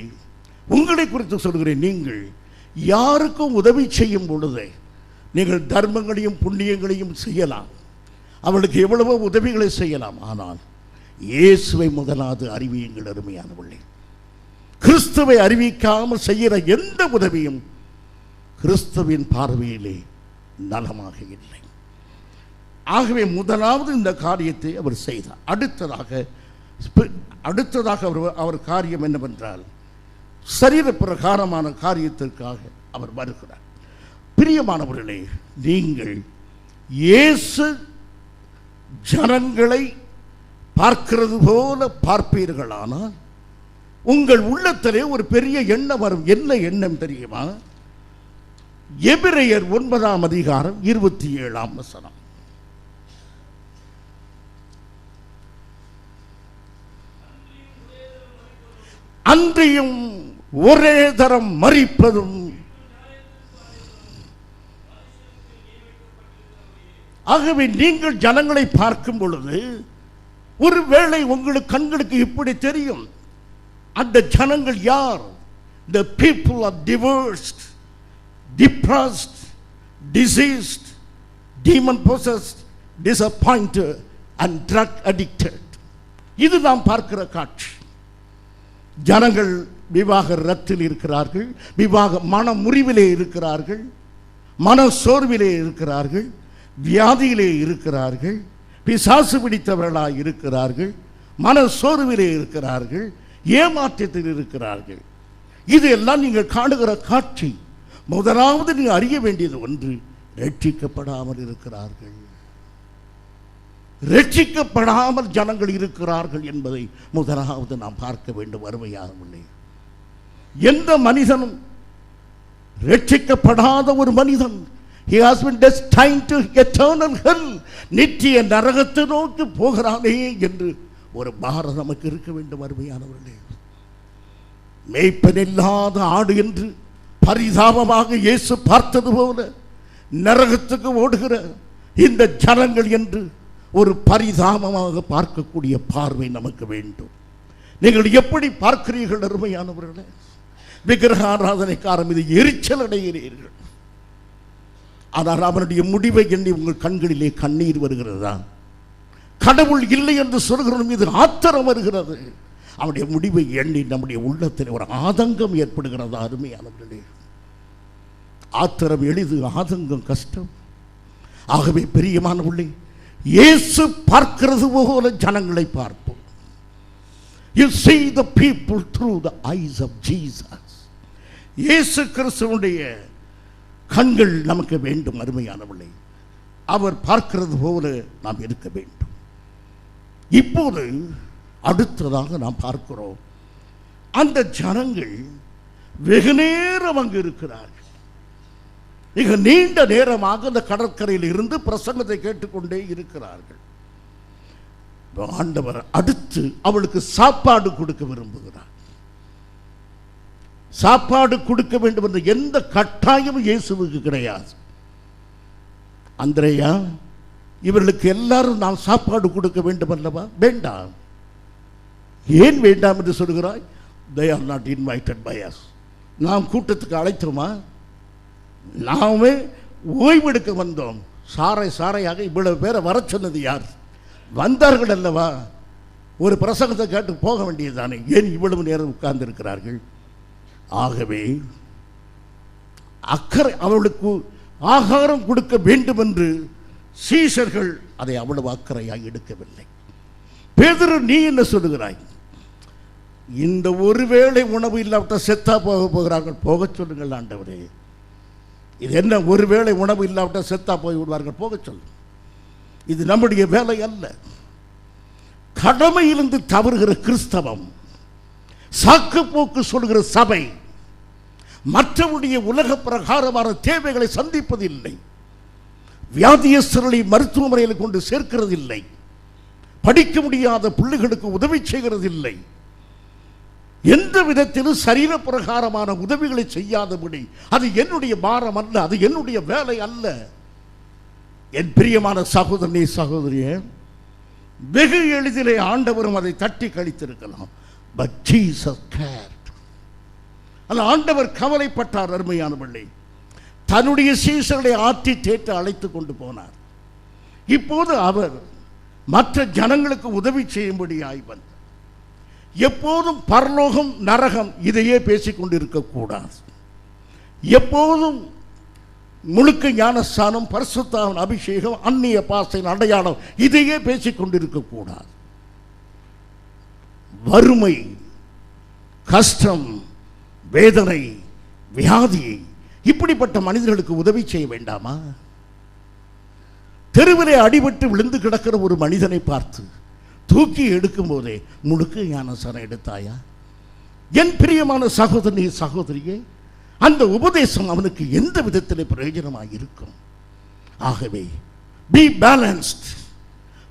Speaker 1: உங்களை குறித்து சொல்கிறேன். நீங்கள் யாருக்கும் உதவி செய்யும் பொழுது நீங்கள் தர்மங்களையும் புண்ணியங்களையும் செய்யலாம், அவளுக்கு எவ்வளவோ உதவிகளை செய்யலாம். ஆனால் இயேசுவை முதலாவது அறிவியுங்கள். அருமையானவர்களே, கிறிஸ்துவை அறிவிக்காமல் செய்கிற எந்த உதவியும் கிறிஸ்துவின் பார்வையிலே நலமாக இல்லை. ஆகவே முதலாவது இந்த காரியத்தை அவர் செய்தார். அடுத்ததாக அவர் காரியம் என்னவென்றால், சரீர பிரகாரமான காரியத்திற்காக அவர் வருகிறார். பிரியமானவர்களே, நீங்கள் இயேசு ஜனங்களை பார்க்கிறது போல பார்ப்பீர்களானால் உங்கள் உள்ளத்திலே ஒரு பெரிய எண்ணம் வரும். என்ன எண்ணம் தெரியுமா? எபிரெயர் 9ஆம் அதிகாரம் 27ஆம் வசனம். அன்றியும் ஒரே தரம் மரிப்பதும். ஆகவே நீங்கள் ஜனங்களை பார்க்கும் பொழுது ஒருவேளை உங்களுக்கு கண்களுக்கு இப்படி தெரியும், அந்த ஜனங்கள் யார்? The people are divorced, depressed, diseased, demon possessed, disappointed and drug addicted. இது நாம் பார்க்கிற காட்சி. ஜனங்கள் விவாக ரத்தில் இருக்கிறார்கள், மன முறிவிலே இருக்கிறார்கள், மன சோர்விலே இருக்கிறார்கள், வியாதியிலே இருக்கிறார்கள், பிசாசு பிடித்தவர்களாய் இருக்கிறார்கள், மன சோர்விலே இருக்கிறார்கள், ஏமாற்றத்தில் இருக்கிறார்கள். இது எல்லாம் நீங்கள் காணுகிற காட்சி. முதலாவது நீங்கள் அறிய வேண்டியது ஒன்று, ரட்சிக்கப்படாமல் இருக்கிறார்கள். ரட்சிக்கப்படாமல் ஜனங்கள் இருக்கிறார்கள் என்பதை முதலாவது நாம் பார்க்க வேண்டும். அருமையானவர்களே, எந்த மனிதனும் ரட்சிக்கப்படாத ஒரு மனிதன், he has been destined to eternal hell, நித்திய நரகத்தை நோக்கி போகிறானே என்று ஒரு பாரம் நமக்கு இருக்க வேண்டும். அருமையானவர்களே, மேய்ப்பனில்லாத ஆடு என்று பரிதாபமாக இயேசு பார்த்தது போல நரகத்துக்கு ஓடுகிற இந்த ஜனங்கள் என்று ஒரு பரிதாபமாக பார்க்கக்கூடிய பார்வை நமக்கு வேண்டும். நீங்கள் எப்படி பார்க்கிறீர்கள் அருமையானவர்களே? விக்கிரக ஆராதனைக்காரன் மீது எரிச்சல் அடைகிறீர்கள், ஆனால் அவனுடைய முடிவை எண்ணி உங்கள் கண்களிலே கண்ணீர் வருகிறதா? கடவுள் இல்லை என்று சொல்கிற மீது ஆத்திரம் வருகிறது, அவனுடைய முடிவை எண்ணி நம்முடைய உள்ளத்தில் ஒரு ஆதங்கம் ஏற்படுகிறதா? அருமையானவர்களே, ஆத்திரம் எளிது, ஆதங்கம் கஷ்டம். ஆகவே பிரியமானவர்களே, இயேசு பார்க்கிறது போல ஜனங்களை பார்ப்போம். You see the people through the eyes of Jesus. இயேசு கிறிஸ்துவுடைய கண்கள் நமக்கு வேண்டும். அருமையானவர்களே, அவர் பார்க்கிறது போல நாம் இருக்க வேண்டும். இப்போது அடுத்ததாக நாம் பார்க்கிறோம், அந்த ஜனங்கள் வெகு நேரம் அங்கு இருக்கிறார்கள். மிக நீண்ட நேரமாக அந்த கடற்கரையில் இருந்து பிரசங்கத்தை கேட்டுக்கொண்டே இருக்கிறார்கள். ஆண்டவர் அடுத்து அவளுக்கு சாப்பாடு கொடுக்க விரும்புகிறார். சாப்பாடு கொடுக்க வேண்டும் என்ற எந்த கட்டாயமும் இயேசுவுக்கு கிடையாது. அந்திரேயா, இவர்களுக்கு எல்லாரும் நாம் சாப்பாடு கொடுக்க வேண்டும் அல்லவா? வேண்டாம். ஏன் வேண்டாம் என்று சொல்கிறாய்? they are not invited by us. நாம் கூட்டத்துக்கு அழைத்தோமா? நாமே ஓய்வெடுக்க வந்தோம். சாரையாக இவ்வளவு பேரை வர சொன்னது யார்? வந்தார்கள் அல்லவா? ஒரு பிரசங்கத்தை கேட்டு போக வேண்டியதுதானே, ஏன் இவ்வளவு நேரம் உட்கார்ந்து இருக்கிறார்கள்? ஆகவே அக்கறை, அவளுக்கு ஆகாரம் கொடுக்க வேண்டும் என்று சீஷர்கள் அதை அவ்வளவு அக்கறையாக எடுக்கவில்லை. பேதுரு, நீ என்ன சொல்லுகிறாய்? இந்த ஒருவேளை உணவு இல்லாவிட்டால் செத்தா போகிறார்கள், போக சொல்லுங்கள் ஆண்டவரே. இது என்ன, ஒருவேளை உணவு இல்லாவிட்டால் செத்தா போய் விடுவார்கள், போக சொல்லு. இது நம்முடைய வேலை அல்ல. கடமையிலிருந்து தவறுகிற கிறிஸ்தவம், சாக்கு போக்கு சொல்கிற சபை, மற்றவருடைய உலக பிரகாரமான தேவைகளை சந்திப்பதில்லை, வியாதியஸ்தர்களை மருத்துவமனையில் கொண்டு சேர்க்கிறதில்லை, படிக்க முடியாத பிள்ளைகளுக்கு உதவி செய்கிறதில்லை, எந்த விதத்திலும் சரீர பிரகாரமான உதவிகளை செய்யாதபடி அது என்னுடைய பாரம் அல்ல, அது என்னுடைய வேலை அல்ல. என் பிரியமான சகோதரனே, சகோதரியே, வெகு எளிதிலே ஆண்டவரும் அதை தட்டி கழித்திருக்கலாம். But Jesus cared. அல்ல, ஆண்டவர் கவலைப்பட்டார். அருமையானவர்களே, தன்னுடைய சீஷர்களை ஆற்றி தேற்ற அழைத்து கொண்டு போனார். இப்போது அவர் மற்ற ஜனங்களுக்கு உதவி செய்யும்படியாய் வந்தார். எப்போதும் பரலோகம் நரகம் இதையே பேசிக்கொண்டிருக்கக்கூடாது. எப்போதும் முழுக்க ஞானஸ்தானம், பரிசுத்தாவின் அபிஷேகம், அந்நிய பாசையின் அடையாளம் இதையே பேசிக்கொண்டிருக்கக்கூடாது. வறுமை, கஷ்டம், வேதனை, வியாதி, இப்படிப்பட்ட மனிதர்களுக்கு உதவி செய்ய வேண்டாமா? தெருவிலே அடிபட்டு விழுந்து கிடக்கிற ஒரு மனிதனை பார்த்து தூக்கி எடுக்கும் போதே முழுக்க ஞானஸ்தானம் எடுத்தாயா? என் பிரியமான சகோதரனே, சகோதரியே, அந்த உபதேசம் அவனுக்கு எந்த விதத்தில் பிரயோஜனமாக இருக்கும்? ஆகவே B balanced.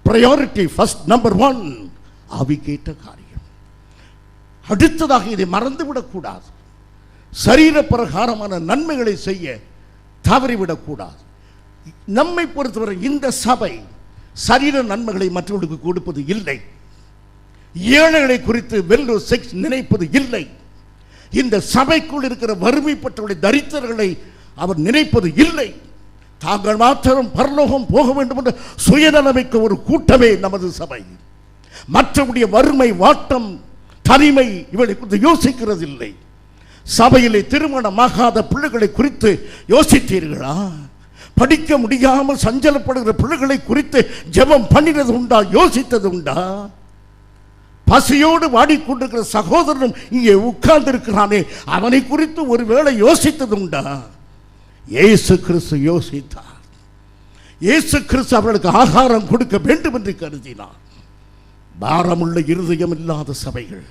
Speaker 1: Priority first, number 1 ஆவிக்கேற்ற காரியம். அடுத்ததாக இதை மறந்துவிடக்கூடாது. சரீர பிரகாரமான நன்மைகளை செய்ய தவறிவிடக்கூடாது. நம்மை பொறுத்தவரை இந்த சபை சரீர நன்மைகளை மற்றவர்களுக்கு கொடுப்பது இல்லை. ஏழைகளை குறித்து வெல்லோ செக்ஸ் நினைப்பது இல்லை. இந்த சபைக்குள் இருக்கிற வறுமைப்பட்டவருடைய தரித்திரர்களை அவர் நினைப்பது இல்லை. தாங்கள் மாத்திரம் பரலோகம் போக வேண்டும் என்ற சுயநலமிக்க ஒரு கூட்டமே நமது சபை. மற்றவருடைய வறுமை, வாட்டம், தனிமை இவளை குறித்து யோசிக்கிறது இல்லை. சபையிலே திருமணமாகாத பிள்ளைகளை குறித்து யோசித்தீர்களா? படிக்க முடியாமல் சஞ்சலப்படுகிற பிள்ளைகளை குறித்து ஜெபம் பண்ணினது உண்டா? யோசித்தது உண்டா? பசியோடு வாடிக்கொண்டிருக்கிற சகோதரனும் இங்கே உட்கார்ந்து இருக்கிறானே, அவனை குறித்து ஒருவேளை யோசித்தது உண்டா? இயேசு கிறிஸ்து யோசித்தார். இயேசு கிறிஸ்து அவர்களுக்கு ஆகாரம் கொடுக்க வேண்டும் என்று கருதினார். பாரமுள்ள இருதயம் இல்லாத சபைகள்,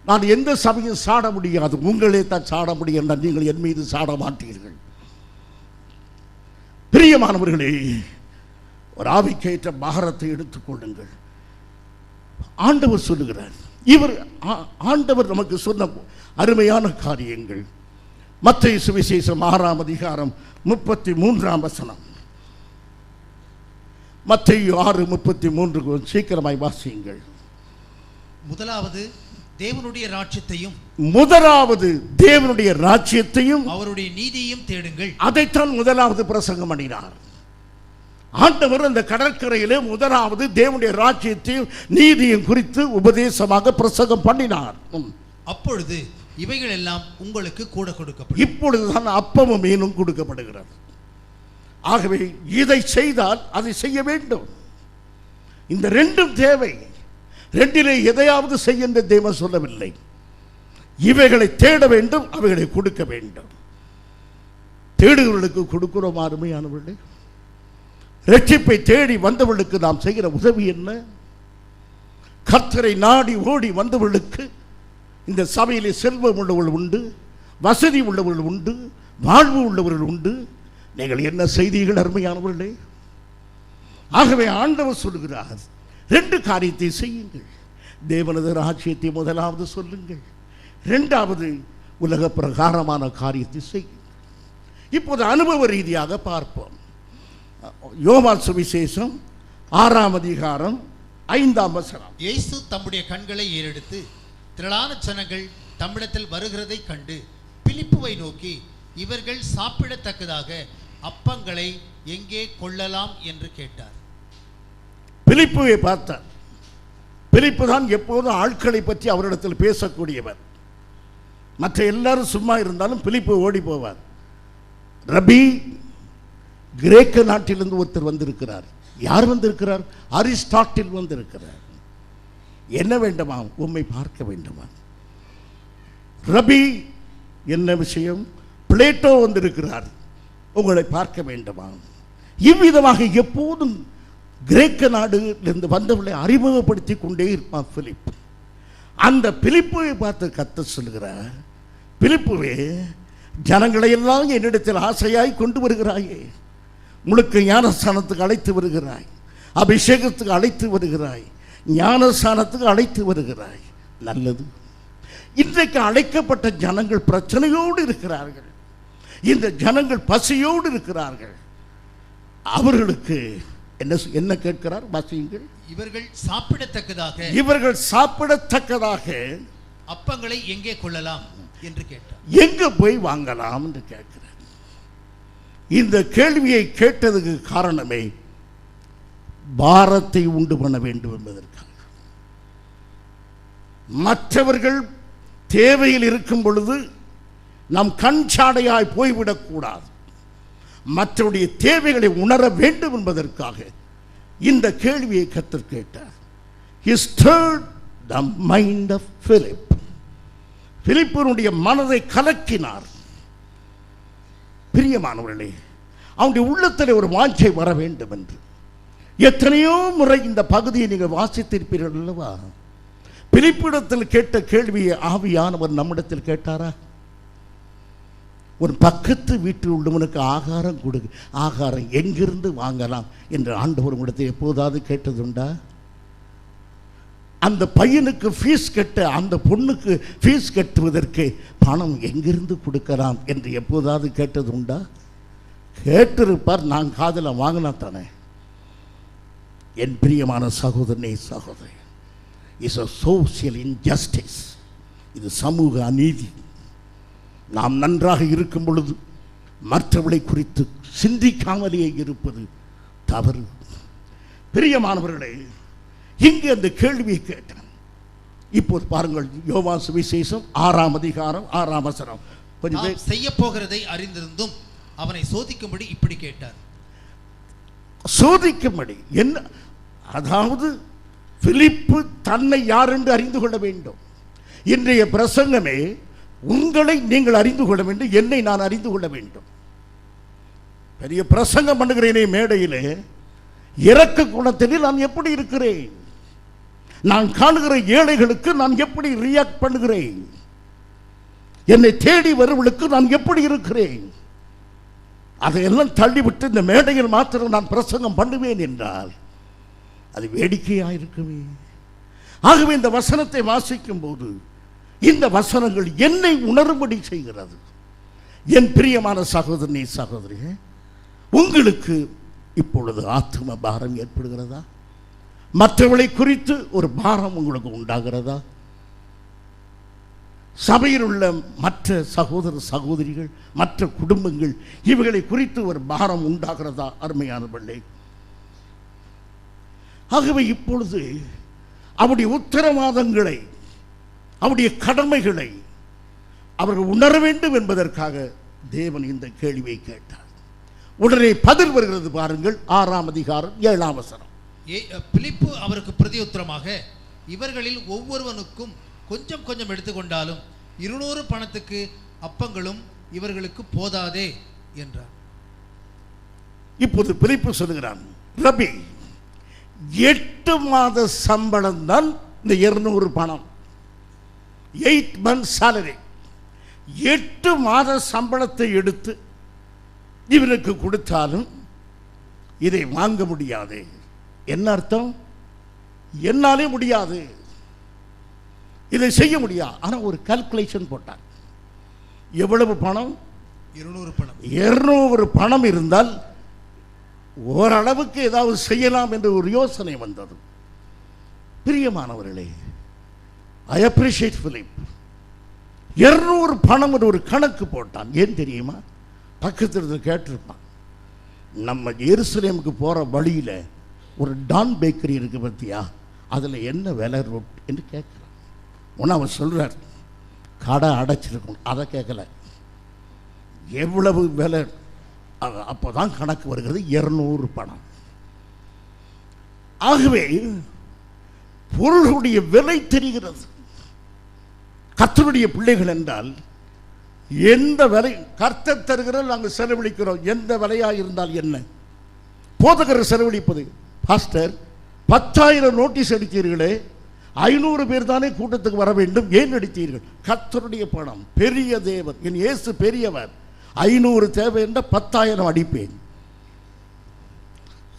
Speaker 1: நான் எந்த சபையும் சாட முடியாது, உங்களே தான் சாட முடியும் என்றால் நீங்கள் என் மீது சாட மாட்டீர்கள். பிரியமானவர்களே, ஒரு ஆவிக்கேற்ற பாரத்தை எடுத்துக்கொள்ளுங்கள். ஆண்டவர் சொல்லுகிறார், ஆண்டவர் நமக்கு சொன்ன அருமையான காரியங்கள். மத்தேயு சுவிசேஷம் 6ஆம் அதிகாரம் 33ஆம் வசனம். மத்தேயு 6:33 சீக்கிரமாய் வாசியுங்கள்.
Speaker 2: முதலாவது தேவனுடைய ராஜ்யத்தையும்
Speaker 1: அவருடைய
Speaker 2: நீதியையும் தேடுங்கள்.
Speaker 1: அதைத்தான் முதலாவது பிரசங்கம் பண்ணினார் ஆண்டவர். அந்த கடற்கரையிலே முதலாவது தேவனுடைய ராஜ்யத்தையும் நீதியும் குறித்து உபதேசமாக பிரசங்கம் பண்ணினார்.
Speaker 2: அப்பொழுது இவைகள் எல்லாம் உங்களுக்கு கூட கொடுக்கப்படும்.
Speaker 1: இப்பொழுதுதான் அப்பமும் மீனும் கொடுக்கப்படுகிறது. ஆகவே இதை செய்தால் அதை செய்ய வேண்டும். இந்த ரெண்டும் தேவை. ரெண்டிலே எதையாவது செய்ய என்று தேவன் சொல்லவில்லை. இவைகளை தேட வேண்டும், அவைகளை கொடுக்க வேண்டும். தேடுகிறவர்களுக்கு கொடுக்கிறோம். அருமையானவர்களே, ரட்சிப்பை தேடி வந்தவர்களுக்கு நாம் செய்கிற உதவி என்ன? கர்த்தரை நாடி ஓடி வந்தவர்களுக்கு இந்த சபையிலே செல்வம் உள்ளவர்கள் உண்டு, வசதி உள்ளவர்கள் உண்டு, வாழ்வு உள்ளவர்கள் உண்டு. நீங்கள் என்ன செய்தீர்கள் அருமையானவர்களே? ஆகவே ஆண்டவர் சொல்லுகிறார், ரெண்டு காரியத்தை செய்யுங்கள். தேவனது ராஜ்யத்தை முதலாவது சொல்லுங்கள், இரண்டாவது உலக பிரகாரமான காரியத்தை செய்யுங்கள். இப்போது அனுபவ ரீதியாக பார்ப்போம். யோவான் சுவிசேஷம் 6ஆம் அதிகாரம் 5ஆம் வசனம்.
Speaker 2: இயேசு தம்முடைய கண்களை ஏறெடுத்து திரளான ஜனங்கள் தம்மிடத்தில் வருகிறதை கண்டு பிலிப்புவை நோக்கி, இவர்கள் சாப்பிடத்தக்கதாக அப்பங்களை எங்கே கொள்ளலாம் என்று கேட்டார்.
Speaker 1: பிலிப்புவை பார்த்தார். பிலிப்பு தான் எப்போதும் ஆட்களை பற்றி அவரிடத்தில் பேசக்கூடியவர். மற்ற எல்லாரும் சும்மா இருந்தாலும் பிலிப்பு ஓடி போவார். ரபி, கிரேக்க நாட்டிலிருந்து ஒருத்தர் வந்திருக்கிறார். யார் வந்திருக்கிறார்? அரிஸ்டாட்டில் வந்திருக்கிறார். என்ன வேண்டுமா? உம்மை பார்க்க வேண்டுமா? ரபி, என்ன விஷயம்? பிளேட்டோ வந்திருக்கிறார், உங்களை பார்க்க வேண்டுமா? இவ்விதமாக எப்போதும் கிரேக்க நாடுலிருந்து வந்தவர்களை அறிமுகப்படுத்தி கொண்டே இருப்பான் பிலிப். அந்த பிலிப்புவை பார்த்து கர்த்தர் சொல்கிறார், பிலிப்புவே, ஜனங்களை எல்லாம் என்னிடத்தில் ஆசையாய் கொண்டு வருகிறாயே, முழுக்க ஞானஸ்தானத்துக்கு அழைத்து வருகிறாய், அபிஷேகத்துக்கு அழைத்து வருகிறாய், ஞானஸ்தானத்துக்கு அழைத்து வருகிறாய். நல்லது. இன்றைக்கு அழைக்கப்பட்ட ஜனங்கள் பிரச்சனையோடு இருக்கிறார்கள். இந்த ஜனங்கள் பசியோடு இருக்கிறார்கள். அவர்களுக்கு என்ன கேட்கிறார்? வாசியுங்கள்.
Speaker 2: இவர்கள் சாப்பிடத்தக்கதாக அப்பங்களை எங்கே கொள்ளலாம் என்று கேட்டார்.
Speaker 1: எங்க போய் வாங்கலாம் என்று கேட்கிறார். இந்த கேள்வியை கேட்டதுக்கு காரணமே பாரத்தை உண்டு பண்ண வேண்டும் என்பதற்காக. மற்றவர்கள் தேவையில் இருக்கும் பொழுது நாம் கண்சாடையாய் போய்விடக்கூடாது. மற்றவருடைய தேவைகளை உணர வேண்டும் என்பதற்காக இந்த கேள்வியை கர்த்தர் கேட்டார். He stirred the mind of Philip. பிலிப்புனுடைய மனதை கலக்கினார். பிரியமானவர்களே, அவனுடைய உள்ளத்தில் ஒரு வாஞ்சை வர வேண்டும் என்று. எத்தனையோ முறை இந்த பகுதியை நீங்கள் வாசித்திருப்பீர்கள் அல்லவா? பிலிப்பிடத்தில் கேட்ட கேள்வியை ஆவியானவர் நம்மிடத்தில் கேட்டாரா? ஒரு பக்கத்து வீட்டில் உள்ளவனுக்கு ஆகாரம் கொடு, ஆகாரம் எங்கிருந்து வாங்கலாம் என்று ஆண்டவர் உங்களிடத்தை எப்போதாவது கேட்டதுண்டா? அந்த பையனுக்கு ஃபீஸ் கட்ட, அந்த பொண்ணுக்கு ஃபீஸ் கட்டுவதற்கு பணம் எங்கிருந்து கொடுக்கலாம் என்று எப்போதாவது கேட்டது உண்டா? கேட்டிருப்பார். நான் காதில் வாங்கினா தானே. என் பிரியமான சகோதரனே, சகோதரி, இஸ் a social injustice. இது சமூக அநீதி. நாம் நன்றாக இருக்கும் பொழுது மற்றவர்களை குறித்து சிந்திக்காமலேயே இருப்பது தவறு. பிரியமானவர்களே, இங்கு அந்த கேள்வியை கேட்டான். இப்போது பாருங்கள், யோவான் சுவிசேஷம் 6ஆம் அதிகாரம் 6ஆம் வசனம். கொஞ்சம்
Speaker 2: செய்ய போகிறதை அறிந்திருந்தும் அவனை சோதிக்கும்படி இப்படி கேட்டார்.
Speaker 1: சோதிக்கும்படி என்ன? அதாவது பிலிப்பு தன்னை யார் என்று அறிந்து கொள்ள வேண்டும். இன்றைய பிரசங்கமே உங்களை நீங்கள் அறிந்து கொள்ள வேண்டும், என்னை நான் அறிந்து கொள்ள வேண்டும். பெரிய பிரசங்கம் பண்ணுகிறேனே மேடையிலே, இரக்க குணத்தில் நான் எப்படி இருக்கிறேன், நான் காணுகிற ஏழைகளுக்கு நான் எப்படி ரியாக்ட் பண்ணுகிறேன், என்னை தேடி வருவர்களுக்கு நான் எப்படி இருக்கிறேன், அதையெல்லாம் தள்ளிவிட்டு இந்த மேடையில் மாத்திரம் நான் பிரசங்கம் பண்ணுவேன் என்றால் அது வேடிக்கையாக இருக்குமே. ஆகவே இந்த வசனத்தை வாசிக்கும் போது இந்த வசனங்கள் என்னை உணரும்படி செய்கிறது. என் பிரியமான சகோதரனே, சகோதரியே, உங்களுக்கு இப்பொழுது ஆத்தும பாரம் ஏற்படுகிறதா? மற்றவர்களை குறித்து ஒரு பாரம் உங்களுக்கு உண்டாகிறதா? சபையில் உள்ள மற்ற சகோதர சகோதரிகள், மற்ற குடும்பங்கள், இவைகளை குறித்து ஒரு பாரம் உண்டாகிறதா? அருமையானவர்களே, ஆகவே இப்பொழுது அவருடைய உத்தரவாதங்களை, அவருடைய கடமைகளை அவர்கள் உணர வேண்டும் என்பதற்காக தேவன் இந்த கேள்வியை கேட்டார். உடனே பதில் வருகிறது பாருங்கள், 6ஆம் அதிகாரம் 7ஆம் வசனம்.
Speaker 2: பிலிப்பு அவருக்கு பிரதியுத்தரமாக, இவர்களில் ஒவ்வொருவனுக்கும் கொஞ்சம் கொஞ்சம் எடுத்துக்கொண்டாலும் 200 பணத்துக்கு அப்பங்களும் இவர்களுக்கு போதாதே என்றார்.
Speaker 1: இப்போது பிலிப்பு சொல்லுகிறான், ரபி, 8 மாத சம்பளம் தான் இந்த 200 பணம், 8 months salary. 8 மாத சம்பளத்தை எடுத்து இவனுக்கு கொடுத்தாலும் இதை வாங்க முடியாது. என்ன அர்த்தம்? என்னாலே முடியாது, இதை செய்ய முடியாது. ஆனால் ஒரு கால்குலேஷன் போட்டார். எவ்வளவு பணம்?
Speaker 2: 200 பணம்.
Speaker 1: 200 பணம் இருந்தால் ஓரளவுக்கு ஏதாவது செய்யலாம் என்று ஒரு யோசனை வந்தது. பிரியமானவர்களே, ஐ அப்ரிஷியேட் பிலிப். 200 பணம் என்று ஒரு கணக்கு போட்டான். ஏன் தெரியுமா? பக்கத்தில் கேட்டிருப்பான், நம்ம எருசலேமுக்கு போகிற வழியில் ஒரு டான் பேக்கரி இருக்கு பத்தியா, அதில் என்ன விலை என்று கேட்குறான். ஒன்று அவன் சொல்கிறார், கடை அடைச்சிருக்கணும். அதை கேட்கல, எவ்வளவு விலை. அப்போ தான் கணக்கு வருகிறது 200 பணம். ஆகவே பொருளுடைய விலை தெரிகிறது. கர்த்தருடைய பிள்ளைகள் என்றால் எந்த விலை கர்த்தர் தருகிறோம் நாங்கள் செலவழிக்கிறோம். எந்த விலையாக இருந்தால் என்ன? போதகர் செலவழிப்பது. பாஸ்டர் 10,000 நோட்டீஸ் அடித்தீர்களே, 500 பேர் தானே கூட்டத்துக்கு வர வேண்டும், ஏன் அடித்தீர்கள்? கர்த்தருடைய பணம். பெரிய தேவன், என் இயேசு பெரியவர். 500 தேவை என்ற 10,000 அடிப்பேன்.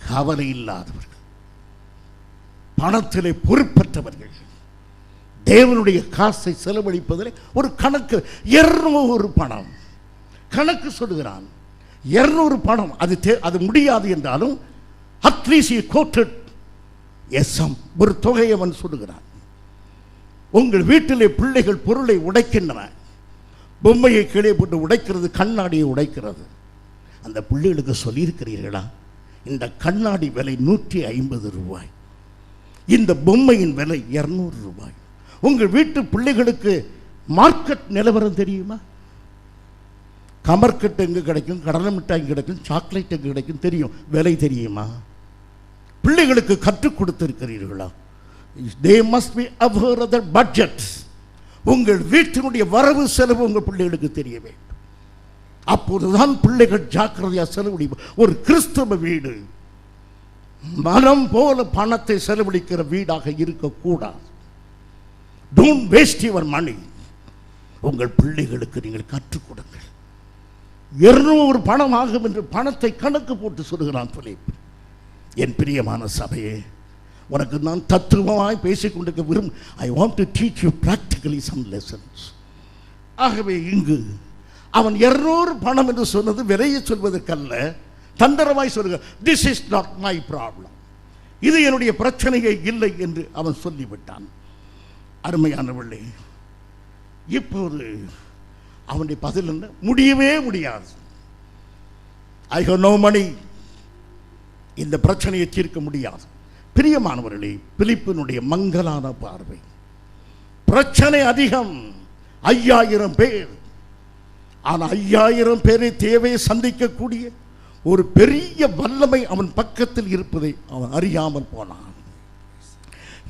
Speaker 1: கவலை இல்லாதவர்கள், பணத்திலே பொறுப்பற்றவர்கள், தேவனுடைய காசை செலவழிப்பதில் ஒரு கணக்கு. 200 பணம் கணக்கு சொல்லுகிறான். 200 பணம் அது முடியாது என்றாலும் அட்லீஸ்ட் கோட்டட் எஸ்எம் ஒரு தொகையை அவன் சொல்லுகிறான். உங்கள் வீட்டிலே பிள்ளைகள் பொருளை உடைக்கின்றன. பொம்மையை கீழே போட்டு உடைக்கிறது, கண்ணாடியை உடைக்கிறது. அந்த பிள்ளைகளுக்கு சொல்லியிருக்கிறீர்களா, இந்த கண்ணாடி விலை 150 ரூபாய், இந்த பொம்மையின் விலை 200 ரூபாய். உங்கள் வீட்டு பிள்ளைகளுக்கு மார்க்கெட் நிலவரம் தெரியுமா? கமர்கட்டு எங்கே கிடைக்கும், கடலை மிட்டாய் கிடைக்கும், சாக்லேட் எங்கே கிடைக்கும் தெரியும். விலை தெரியுமா? பிள்ளைகளுக்கு கற்றுக் கொடுத்திருக்கிறீர்களா? they must be aware of their budget. உங்கள் வீட்டினுடைய வரவு செலவு உங்கள் பிள்ளைகளுக்கு தெரிய வேண்டும். அப்போதுதான் பிள்ளைகள் ஜாக்கிரதையாக செலவழிப்பு. ஒரு கிறிஸ்தவ வீடு மனம் போல பணத்தை செலவழிக்கிற வீடாக இருக்கக்கூடாது. Don't waste your money. உங்கள் பிள்ளைகளுக்கு நீங்கள் கற்றுக் கொடுங்கள். 200 பணம் ஆகும் என்று பணத்தை கணக்கு போட்டு சொல்லுகிறான் பிலிப். என் பிரியமான சபையே, உனக்கு நான் தத்துவமாய் பேசிக்கொண்டிருக்க விரும்பும். I want to teach you practically some lessons. ஆகவே இங்கு அவன் 200 பணம் என்று சொன்னது விலையை சொல்வதற்கல்ல, தந்திரமாய் சொல்லுங்க, this is not my problem, இது என்னுடைய பிரச்சனையே இல்லை என்று அவன் சொல்லிவிட்டான். அருமையானவர்களே, இப்போது அவனுடைய பதில் என்ன? முடியவே முடியாது. ஐ ஹவ் நோ மணி, இந்த பிரச்சனையை தீர்க்க முடியாது. பிரியமானவர்களே, பிலிப்பினுடைய மங்கலான பார்வை, பிரச்சனை அதிகம், 5000 பேர். ஆனால் 5000 பேரை தேவையை சந்திக்கக்கூடிய ஒரு பெரிய வல்லமை அவன் பக்கத்தில் இருப்பதை அவன் அறியாமல் போனான்.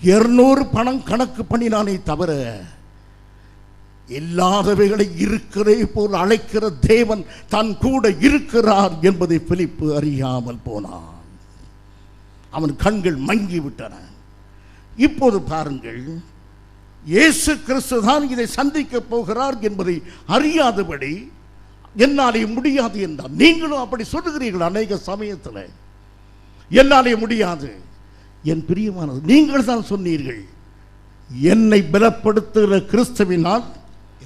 Speaker 1: 200 பணம் கணக்கு பண்ணினானே தவிர இல்லாதவைகளை இருக்கிறே போல் அழைக்கிற தேவன் தன் கூட இருக்கிறார் என்பதை பிலிப்பு அறியாமல் போனான். அவன் கண்கள் மங்கி விட்டன. இப்போது பாருங்கள், இயேசு கிறிஸ்து தான் இதை சந்திக்க போகிறார் என்பதை அறியாதபடி என்னாலே முடியாது என்றார். நீங்களும் அப்படி சொல்லுகிறீர்கள் அநேக சமயத்தில், என்னாலே முடியாது. என் பிரியமானது, நீங்கள் தான் சொன்னீர்கள், என்னை பலப்படுத்துகிற கிறிஸ்துவினால்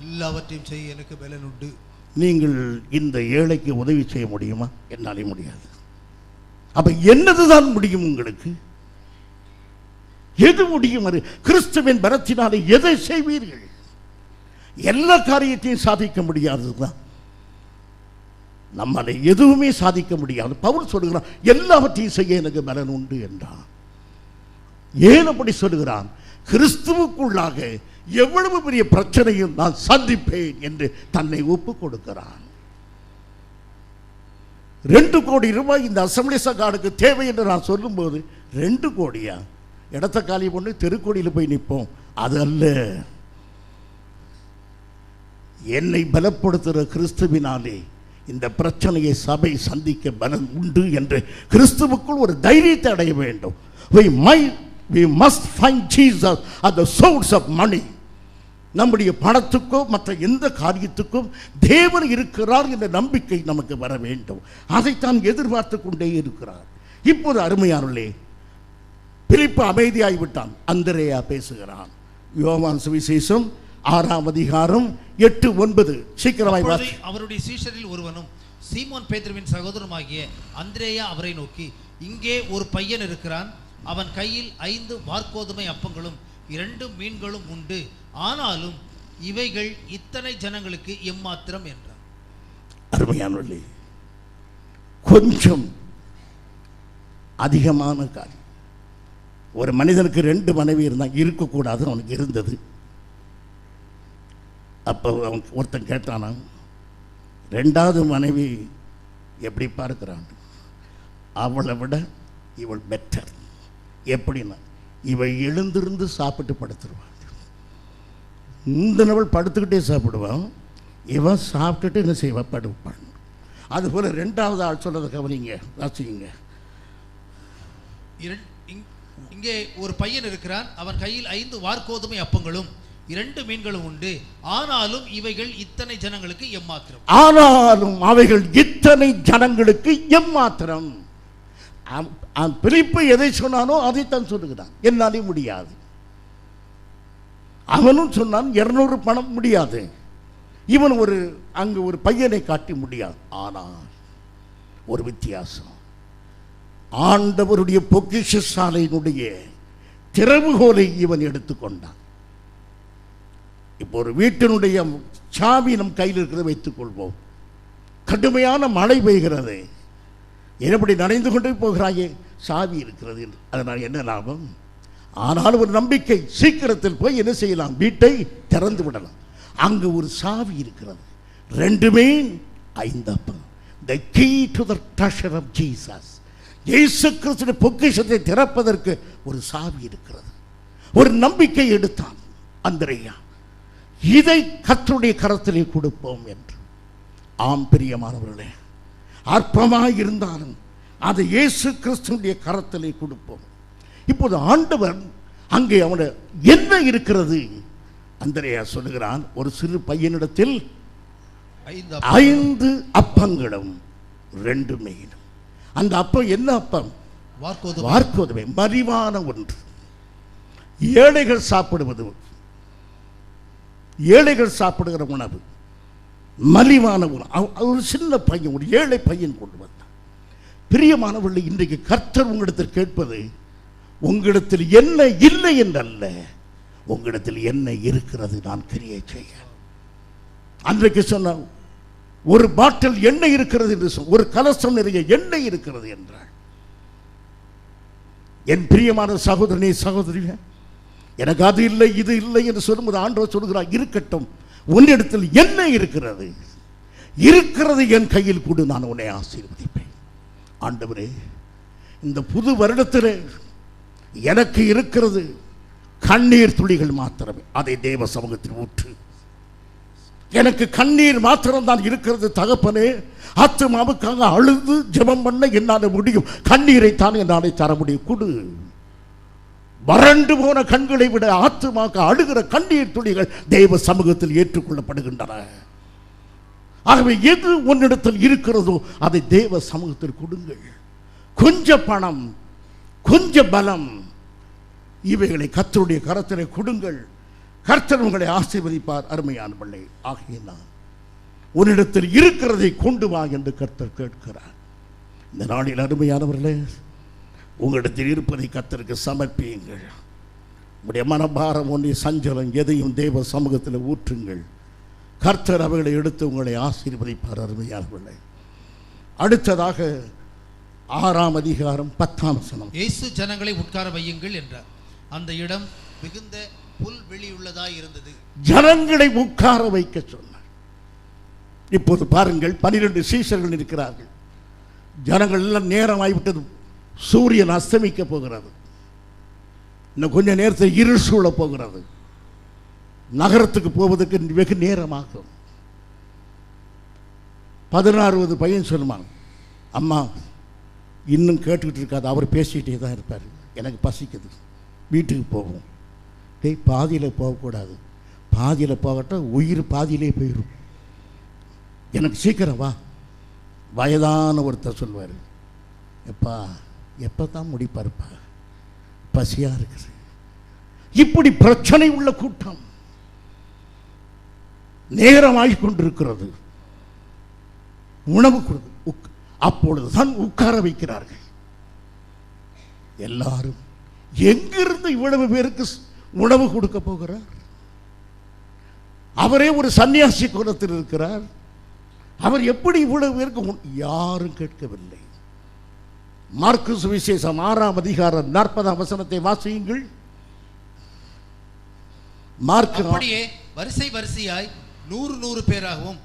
Speaker 2: எல்லாவற்றையும் செய்ய எனக்கு பலன் உண்டு. நீங்கள் இந்த ஏழைக்கு உதவி செய்ய முடியுமா? என்னாலே முடியாது. அப்ப என்னதுதான் முடியும் உங்களுக்கு? எது முடியும்? கிறிஸ்துவின் பலத்தினாலே எதை செய்வீர்கள்? எல்லா காரியத்தையும் சாதிக்க முடியாதுதான். நம்மளை எதுவுமே சாதிக்க முடியாது. பவுல் சொல்லுகிறான், எல்லாவற்றையும் செய்ய எனக்கு பலன் உண்டு என்றான். ஏன் அப்படி சொல்லுகிறான்? கிறிஸ்துவுக்குள்ளாக எவ்வளவு பெரிய பிரச்சனையும் நான் சந்திப்பேன் என்று தன்னை ஒப்பு கொடுக்கிறான். 2 கோடி ரூபாய் இந்த அசம்பிளிஸ் கார்டுக்கு தேவை என்று நான் சொல்லும்போது, 2 கோடியா? இடத்த காலி பண்ணி தெருக்கோடியில் போய் நிற்போம். அது அல்ல. என்னை பலப்படுத்துகிற கிறிஸ்துவினாலே இந்த பிரச்சனையை சபை சந்திக்க பலன் உண்டு என்று கிறிஸ்துவுக்குள் ஒரு தைரியத்தை அடைய வேண்டும். We must find Jesus at the source of money. நம்முடைய பணத்துக்கோ மற்ற எந்த காரியத்துக்கும் தேவன் இருக்கிறார் என்ற நம்பிக்கை நமக்கு வர வேண்டும். அதைத்தான் எதிர்பார்த்து கொண்டே இருக்கிறார். இப்போது அருமையானவர்களே, பிலிப்பு அமைதியாகி விட்டான். அந்திரேயா பேசுகிறான். யோவான் சுவிசேஷம் 6ஆம் அதிகாரம் 8, 9 சீக்கிரமாய் வாசி. அவருடைய சீஷரில் ஒருவனும் சீமோன் பேதுருவின் சகோதரமாகிய அந்திரேயா அவரை நோக்கி, இங்கே ஒரு பையன் இருக்கிறான், அவன் கையில் 5 வாற்கோதுமை அப்பங்களும் 2 மீன்களும் உண்டு, ஆனாலும் இவைகள் இத்தனை ஜனங்களுக்கு எம்மாத்திரம் என்றார்.
Speaker 1: அருமையானவர்களே, கொஞ்சம் அதிகமான காரியம். ஒரு மனிதனுக்கு 2 மனைவி இருந்தால் இருக்கக்கூடாது, அவனுக்கு இருந்தது. அப்போ அவன் ஒருத்தன் கேட்டானா, 2வது மனைவி எப்படி பார்க்கிறான்? அவளை விட இவள் பெட்டர். எப்படின்னா, இவள் எழுந்திருந்து சாப்பிட்டு படுத்துருவான். இந்த நபள் படுத்துக்கிட்டே சாப்பிடுவான், இவன் சாப்பிட்டுட்டு என்ன செய்வான்? படுப்பான். அதுபோல் 2வது ஆள் சொல்றதை கவனிங்க, வாசிங்க.
Speaker 2: இங்கே ஒரு பையன் இருக்கிறான், அவன் கையில் 5 வாற்கோதுமை அப்பங்களும் 2 மீன்களும் உண்டு, ஆனாலும் இவைகள் இத்தனை ஜனங்களுக்கு எம்மாத்திரம்.
Speaker 1: ஆனாலும் அவைகள் இத்தனை ஜனங்களுக்கு எம்மாத்திரம். பிலிப்பு எதை சொன்னானோ அதைத்தான் சொல்லுகிறான். என்னாலே முடியாது. அவனும் சொன்னான் 200 பணம் முடியாது. இவன் அங்கு ஒரு பையனை காட்டி முடியாது. ஆனால் ஒரு வித்தியாசம், ஆண்டவருடைய பொக்கிஷசாலையினுடைய திறவுகோலை இவன் எடுத்துக்கொண்டான். இப்போ ஒரு வீட்டினுடைய சாவி நம் கையில் இருக்கிறத வைத்துக் கொள்வோம். கடுமையான மழை பெய்கிறது, எப்படி நனைந்து கொண்டே போகிறாயே, சாவி இருக்கிறது, அதனால் என்ன லாபம்? ஆனால் ஒரு நம்பிக்கை, சீக்கிரத்தில் போய் என்ன செய்யலாம்? வீட்டை திறந்து விடலாம். அங்கு ஒரு சாவி இருக்கிறது, 2 மீன் 5 அப்பம். The key to the treasure of Jesus. இயேசு கிறிஸ்துவின் பொக்கிஷத்தை திறப்பதற்கு ஒரு சாவி இருக்கிறது. ஒரு நம்பிக்கை எடுத்தான் அந்திரேயா, இதை கர்த்தருடைய கரத்திலே கொடுப்போம் என்று. ஆம் பிரியமானவர்களே, அற்பமாக இருந்தாலும் அதை இயேசு கிறிஸ்துவினுடைய கரத்திலே கொடுப்போம். இப்போது ஆண்டவர் அங்கே அவன என்ன இருக்கிறது? அந்திரேயா சொல்லுகிறான், ஒரு சிறு பையனிடத்தில் 5 அப்பங்களும் 2 மீனும். அந்த அப்பம் என்ன அப்பம்? வாற்கோதுமை, மலிவான ஒன்று. ஏழைகள் சாப்பிடுவது, ஏழைகள் சாப்பிடுகிற உணவு, மலிவான உணவு. ஒரு சின்ன பையன், ஒரு ஏழை பையன் கொண்டு வந்தான். பிரியமானவர்களே, இன்றைக்கு கர்த்தர் உங்களிடத்தில் கேட்பது, உங்களிடத்தில் என்ன இல்லை என்றல்ல, உங்களிடத்தில் என்ன இருக்கிறது நான் கிரியை செய்ய. அன்றைக்கு சொன்ன ஒரு பாட்டில் எண்ணெய் இருக்கிறது என்று சொன்ன, ஒரு கலசம் நிறைய எண்ணெய் இருக்கிறது என்றாள். என் பிரியமான சகோதரனே, சகோதரிய, எனக்கு அது இல்லை இது இல்லை என்று சொல்லும்போது ஆண்டவர் சொல்கிறார், இருக்கட்டும், உன்னிடத்தில் என்ன இருக்கிறது? இருக்கிறது என் கையில் கொடு, நான் உன்னை ஆசீர்வதிப்பேன். ஆண்டவரே, இந்த புது வருடத்தில் எனக்கு இருக்கிறது கண்ணீர் துளிகள் மாத்திரமே, அதை தேவ சமூகத்தில் ஊற்று. எனக்கு கண்ணீர் மாத்திரம் தான் இருக்கிறது தகப்பனே. ஆத்துமாவுக்காக அழுது ஜெபம் பண்ண என்னால் முடியும், கண்ணீரை தான் என்னாலே தர முடியும். கொடு. வறண்டு போன கண்களை விட ஆத்துமாக்க அழுகிற கண்ணீர் துளிகள் தேவ சமூகத்தில் ஏற்றுக்கொள்ளப்படுகின்றன. ஆகவே எது உன்னிடத்தில் இருக்கிறதோ அதை தேவ சமூகத்தில் கொடுங்கள். கொஞ்ச பணம், கொஞ்ச பலம், இவைகளை கர்த்தருடைய கரத்திலே கொடுங்கள். கர்த்தர் உங்களை ஆசீர்வதிப்பார். அருமையான பிள்ளை ஆகியனால் உன்னிடத்தில் இருக்கிறதை கொண்டு வா என்று கர்த்தர் கேட்கிறார். இந்த நாளில் அருமையானவர்களே, உங்களிடத்தில் இருப்பதை கர்த்தருக்கு சமர்ப்பியுங்கள். உங்களுடைய மனபாரம், ஒன்றை சஞ்சலம் எதையும் தேவ சமூகத்தில் ஊற்றுங்கள். கர்த்தர் அவைகளை எடுத்து உங்களை ஆசீர்வதிப்பார். அருமையானவர்களே, அடுத்ததாக 6ஆம் அதிகாரம் 10ஆம் வசனம்.
Speaker 2: இயேசு ஜனங்களை உட்கார வையுங்கள் என்றார். அந்த இடம் மிகுந்த புல்வெளி உள்ளதாய் இருந்தது.
Speaker 1: ஜனங்களை உட்கார வைக்க சொன்னார். இப்போது பாருங்கள், 12 சீஷர்கள் இருக்கிறார்கள். ஜனங்கள் எல்லாம் நேரம் ஆகிவிட்டது, சூரியன் அஸ்தமிக்க போகிறது. இன்னும் கொஞ்ச நேரத்தில் இருள் சூழ போகிறது. நகரத்துக்கு போவதற்கு வெகு நேரமாகும். 16வது பையன் சொல்லுவாங்க, அம்மா இன்னும் கேட்டுக்கிட்டு இருக்காது, அவர் பேசிக்கிட்டே தான் இருப்பார், எனக்கு பசிக்குது, வீட்டுக்கு போவோம். பாதியில் போகக்கூடாது, பாதியில் போகட்டும், உயிர் பாதியிலே போயிடும், எனக்கு சீக்கிரம் வா. வயதான ஒருத்தர் சொல்வார், எப்பா எப்போ தான் முடிப்பாருப்பா, பசியாக இருக்குது. இப்படி பிரச்சனை உள்ள கூட்டம். நேரமாகிக் கொண்டிருக்கிறது, உணவு கொடுது. அப்பொழுதுதான் உட்கார வைக்கிறார்கள். எல்லாரும் எங்கிருந்து இவ்வளவு பேருக்கு உணவு கொடுக்க போகிறார்? அவரே ஒரு சன்னியாசி குலத்தில் இருக்கிறார். அவர் எப்படி இவ்வளவு பேருக்கு? யாரும் கேட்கவில்லை. மார்க்கு சுவிசேஷம் 6ஆம் அதிகாரம் 40ஆம் வசனத்தை வாசியுங்கள். மார்க்கு
Speaker 2: அப்படியே வரிசை வரிசையாய் 100 பேராகவும்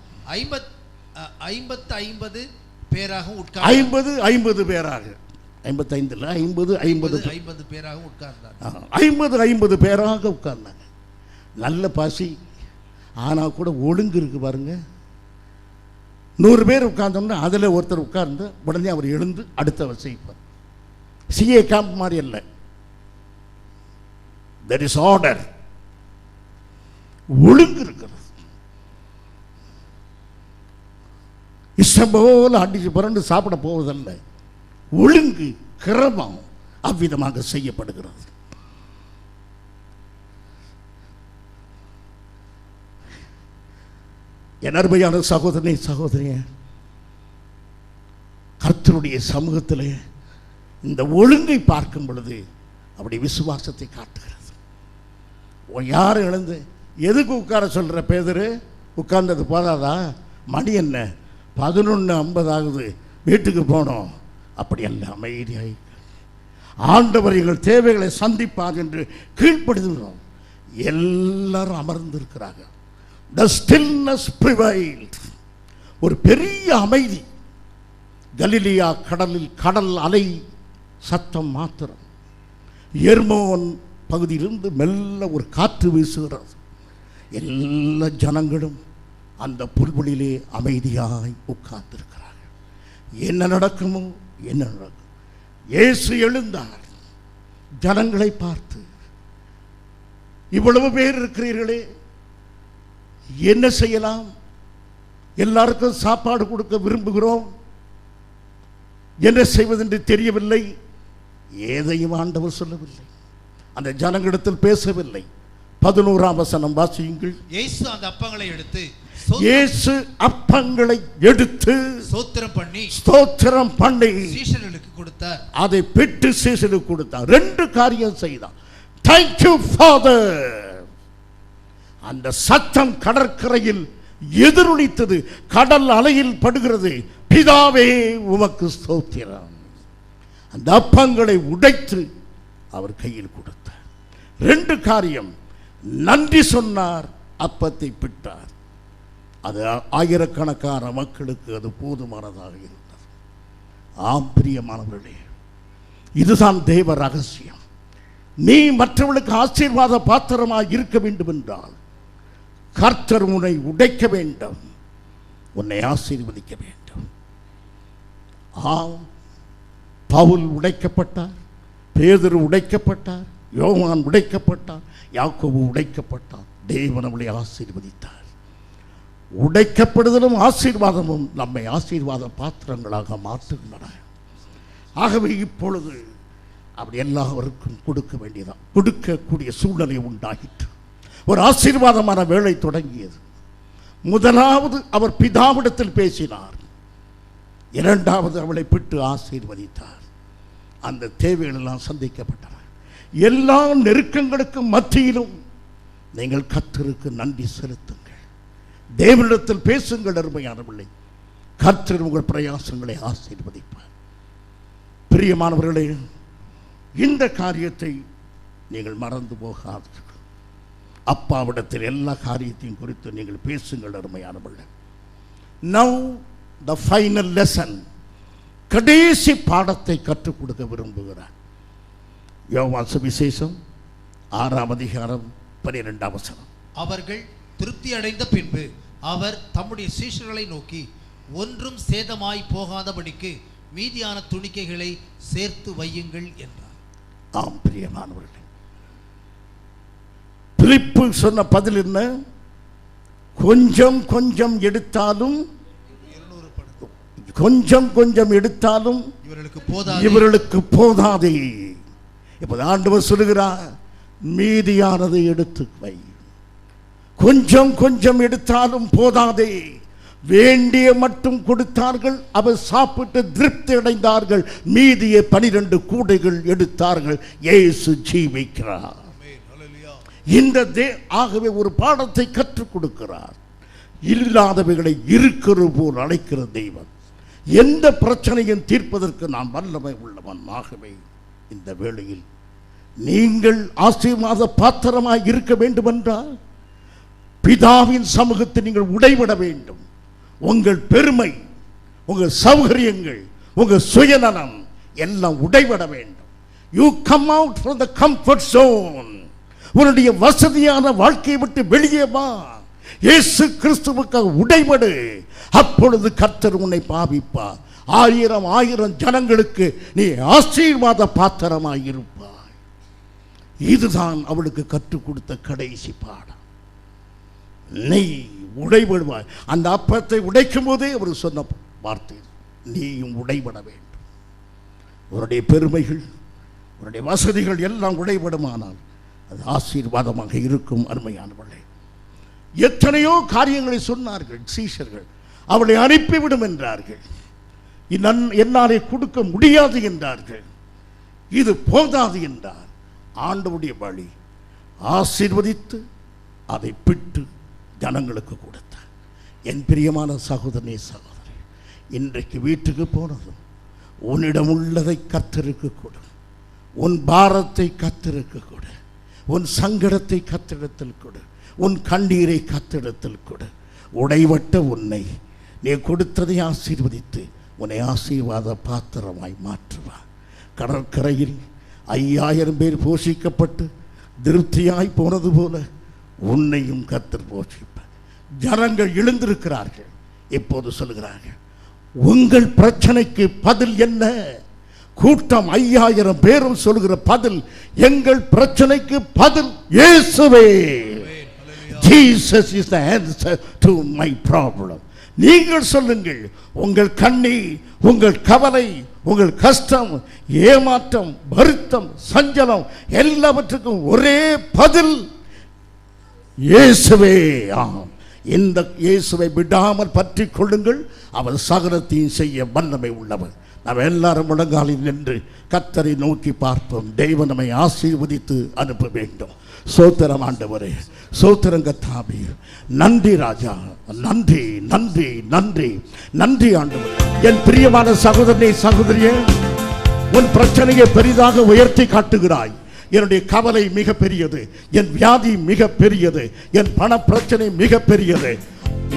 Speaker 2: 50 பேராகவும் உட்கார்ந்தார்.
Speaker 1: 50 பேராக, 55 இல்ல, 50
Speaker 2: பேராக உட்கார்ந்தார்.
Speaker 1: 50 பேராக உட்கார்ந்தாங்க. நல்ல பசி, ஆனால் கூட ஒழுங்கு இருக்கு பாருங்க. 100 பேர் உட்கார்ந்தோம்னா அதில் ஒருத்தர் உட்கார்ந்து உடனே அவர் எழுந்து அடுத்த வசைப்பார். சிஏ கேம்ப் மாதிரி இல்லை, there is order, ஒழுங்கு இருக்கிறது. இஷ்டம் போல அடிச்சு புரண்டு சாப்பிட போவதல்ல, ஒழுங்கு கிரமம் அவ்விதமாக செய்யப்படுகிறது. என் அருமையான சகோதரனே சகோதரிய, கர்த்தருடைய சமூகத்தில் இந்த ஒழுங்கை பார்க்கும் பொழுது அப்படி விசுவாசத்தை காட்டுகிறது. யாரும் எழுந்து எதுக்கு உட்கார சொல்ற? பேதரு உட்கார்ந்தது போதாதா? மணி என்ன 11:50 ஆகுது, வீட்டுக்கு போனோம். அப்படி அல்ல, அமைதியாய் ஆண்டவர் எங்கள் தேவைகளை சந்திப்பார் என்று கீழ்ப்படுகிறோம். எல்லாரும் அமர்ந்திருக்கிறார்கள். The stillness prevailed. ஒரு பெரிய அமைதி. கலிலியா கடலில் கடல் அலை சத்தம் மாத்திரம். எர்மோன் பகுதியிலிருந்து மெல்ல ஒரு காற்று வீசுகிறது. எல்லா ஜனங்களும் அந்த புல்வெளியிலே அமைதியாய் உட்கார்ந்திருக்கிறார்கள். என்ன நடக்குமோ என்ன நடக்கும். இயேசு எழுந்தார். ஜனங்களை பார்த்து, இவ்வளவு பேர் இருக்கிறீர்களே, என்ன செய்யலாம்? எல்லாருக்கும் சாப்பாடு கொடுக்க விரும்புகிறோம், என்ன செய்வதென்று தெரியவில்லை. ஏதையும் ஆண்டவர் சொல்லவில்லை, அந்த ஜனங்களிடத்தில் பேசவில்லை. 11ஆம் வசனம் வாசியுங்கள்.
Speaker 2: இயேசு அந்த அப்பங்களை எடுத்து
Speaker 1: ஸ்தோத்திரம் பண்ணி
Speaker 2: சீஷர்களுக்கு கொடுத்தார்.
Speaker 1: அதை பிட்டு சீஷர்களுக்கு கொடுத்தார். 2 காரியம் செய்தார். Thank you Father. அந்த சத்தம் கடற்கரையில் எதிரொலித்தது, கடல் அலையில் படுகிறது. பிதாவே உமக்கு ஸ்தோத்திரம். அந்த அப்பங்களை உடைத்து அவர் கையில் கொடுத்தார். 2 காரியம். நன்றி சொன்னார், அப்பத்தை பிட்டார். அது ஆயிரக்கணக்கான மக்களுக்கு அது போதுமானதாக இருந்தது. ஆம் பிரியமானவர்களே, இதுதான் தேவ ரகசியம். நீ மற்றவர்களுக்கு ஆசீர்வாத பாத்திரமாக இருக்க வேண்டும் என்றால் கர்த்தர் உன்னை உடைக்க வேண்டும், உன்னை ஆசீர்வதிக்க வேண்டும். ஆம், பவுல் உடைக்கப்பட்டார், பேதுரு உடைக்கப்பட்டார், யோவான் உடைக்கப்பட்டார், யாக்கோபு உடைக்கப்பட்டார். தேவன் அவளை ஆசீர்வதித்தார். உடைக்கப்படுதலும் ஆசீர்வாதமும் நம்மை ஆசீர்வாத பாத்திரங்களாக மாற்றுகின்றன. ஆகவே இப்பொழுது அப்படி எல்லாருக்கும் கொடுக்க வேண்டியதான், கொடுக்கக்கூடிய சூழ்நிலை உண்டாகிற்று. ஒரு ஆசீர்வாதமான வேலை தொடங்கியது. முதலாவது அவர் பிதாவிடத்தில் பேசினார், இரண்டாவது அவளை பிட்டு ஆசீர்வதித்தார். அந்த தேவைகள் எல்லாம் சந்திக்கப்பட்டன. எல்லா நெருக்கங்களுக்கும் மத்தியிலும் நீங்கள் கர்த்தருக்கு நன்றி செலுத்துங்கள், தேவனிடத்தில் பேசுங்கள். அருமையானவர்களே, கர்த்தர் உங்கள் பிரயாசங்களை ஆசீர்வதிப்பார். பிரியமானவர்களே, இந்த காரியத்தை நீங்கள் மறந்து போகாதீர்கள். அப்பாவிடத்தில் எல்லா காரியத்தையும் குறித்து நீங்கள் பேசுங்கள். அருமையானவர்களே, நவ் த ஃபைனல் லெசன், கடைசி பாடத்தை கற்றுக் கொடுக்க விரும்புகிறார். யோவான் சுவிசேஷம் 6ஆம் அதிகாரம் 12ஆம் வசனம்.
Speaker 2: அவர்கள் திருப்தி அடைந்த பின்பு அவர் தம்முடைய சீஷர்களை நோக்கி, ஒன்றும் சேதமாய் போகாதபடிக்கு மீதியான துணிக்கைகளை சேர்த்து வையுங்கள் என்றார்.
Speaker 1: ஆம் பிரியமானவர்களே, பிலிப்பு சொன்ன பதில் என்ன? கொஞ்சம் கொஞ்சம் எடுத்தாலும், கொஞ்சம் கொஞ்சம் எடுத்தாலும் இவர்களுக்கு போதாதே. இப்போது ஆண்டவர் சொல்லுகிறார், மீதியானதை எடுத்து வை. கொஞ்சம் கொஞ்சம் எடுத்தாலும் போதாதே. வேண்டிய மட்டும் கொடுத்தார்கள், அவர் சாப்பிட்டு திருப்தி அடைந்தார்கள். மீதியை 12 கூடைகள் எடுத்தார்கள். இயேசு ஜீவிக்கிறார். இந்த ஆகவே ஒரு பாடத்தை கற்றுக் கொடுக்கிறார். இல்லாதவைகளை இருக்கிற போல் அழைக்கிற தெய்வம். எந்த பிரச்சனையும் தீர்ப்பதற்கு நான் வல்லமை உள்ளவன். ஆகவே இந்த வேளையில் நீங்கள் ஆசீர்வாத பாத்திரமாய் இருக்க வேண்டும் என்றால் பிதாவின் சமூகத்தை நீங்கள் உடைவிட வேண்டும். உங்கள் பெருமை, உங்கள் சௌகரியங்கள், உங்கள் சுயநலம் எல்லாம் உடைவிட வேண்டும். You come out from the comfort zone. உன்னுடைய வசதியான வாழ்க்கையை விட்டு வெளியே வா. இயேசு கிறிஸ்துவுக்காக உடைபடு. அப்பொழுது கர்த்தர் உன்னை பாவிப்பார். 1000 ஜனங்களுக்கு நீ ஆசீர்வாத பாத்திரமாய் இருப்பாய். இதுதான் அவளுக்கு கற்றுக் கொடுத்த கடைசி பாடம். நீ உடைபடுவாய். அந்த அப்பத்தை உடைக்கும் போதே அவர் சொன்ன வார்த்தை, நீயும் உடைபட வேண்டும். உன்னுடைய பெருமைகள், உன்னுடைய வசதிகள் எல்லாம் உடைபடுமானால் அது ஆசீர்வாதமாக இருக்கும். அருமையானவர்களே, எத்தனையோ காரியங்களை சொன்னார்கள் சீஷர்கள். அவளை அனுப்பிவிடும் என்றார்கள். என்னாலே கொடுக்க முடியாது என்றார்கள். இது போதாது என்றார். ஆண்டவருடைய வழி ஆசீர்வதித்து அதை பிட்டு ஜனங்களுக்கு கொடுத்தார். என் பிரியமான சகோதரனே, சகோதரி, இன்றைக்கு வீட்டுக்கு போனதும் உன்னிடம் உள்ளதை கர்த்தருக்கு கொடு. உன் பாரத்தை கர்த்தருக்கு கொடு. உன் சங்கடத்தை கர்த்தரிடத்தில் கொடு. உன் கண்ணீரை கர்த்தரிடத்தில் கொடு. உடைவட்ட உன்னை நீ கொடுத்ததை ஆசீர்வதித்து உன்னை ஆசீர்வாத பாத்திரமாய் மாற்றுவார். கடற்கரையில் 5000 பேர் போஷிக்கப்பட்டு திருப்தியாய் போனது போல உன்னையும் கர்த்தர் போஷிப்பார். ஜனங்கள் எழுந்திருக்கிறார்கள். இப்போது சொல்லுகிறார்கள், உங்கள் பிரச்சனைக்கு பதில் என்ன? கூட்டம் 5000 பேரும் சொல்லுகிற பதில், எங்கள் பிரச்சனைக்கு பதில் இயேசுவே. Jesus is the answer to my problem. நீங்கள் சொல்லுங்கள். உங்கள் கண்ணீர், உங்கள் கவலை, உங்கள் கஷ்டம், ஏமாற்றம், வருத்தம், சஞ்சலம் எல்லாவற்றுக்கும் ஒரே பதில் இயேசுவே. ஆம், இந்த இயேசுவை விடாமல் பற்றி கொள்ளுங்கள். அவர் சகலத்தையும் செய்ய வல்லமை உள்ளவர். நாம் எல்லாரும் முழங்காலில் நின்று கர்த்தரை நோக்கி பார்ப்போம். தெய்வம் நம்மை ஆசீர்வதித்து அனுப்ப வேண்டும். சோத்திரம் ஆண்டவரே, சோத்திரம் கர்த்தாவே. நன்றி ராஜா, நன்றி நன்றி நன்றி நன்றி ஆண்டவரே. என் பிரியமான சகோதரனே, சகோதரியே, உன் பிரச்சனையை பெரிதாக உயர்த்தி காட்டுகிறாய். என்னுடைய கவலை மிக பெரியது, என் வியாதி மிக பெரியது, என் பண பிரச்சனை மிக பெரியது.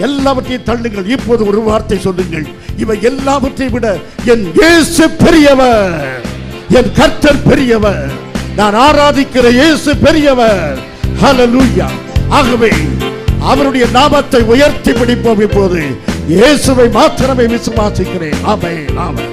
Speaker 1: எல்லாவற்றையும் தள்ளுங்கள். இப்போது ஒரு வார்த்தை சொல்லுங்கள், இவை எல்லாவற்றையும் விட என் இயேசு பெரியவர், என் கர்த்தர் பெரியவர், நான் ஆராதிக்கிற இயேசு பெரியவர். ஹல்லேலூயா. ஆகவே அவருடைய நாமத்தை உயர்த்தி பிடிப்போம். இப்போது இயேசுவை மாத்திரமே விசுவாசிக்கிறேன். ஆமென், ஆமென்.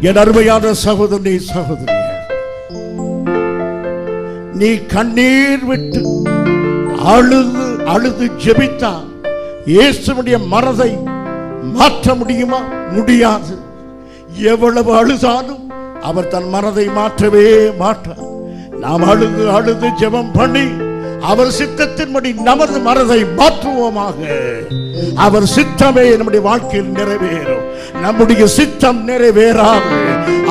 Speaker 1: என் அருமையான சகோதரனே, சகோதரியே, நீ கண்ணீர் விட்டு அழுது அழுது ஜெபித்தா இயேசுவுடைய மனதை மாற்ற முடியுமா? முடியாது. எவ்வளவு அழுதாலும் அவர் தன் மனதை மாற்றவே மாட்டார். நாம் அழுது அழுது ஜெபம் பண்ணி அவர் சித்தத்தின்படி நமது மனதை மாற்றுவோமாக. அவர் சித்தமே நம்முடைய வாழ்க்கையில் நிறைவேறும். நம்முடைய சித்தம் நிறைவேறாது.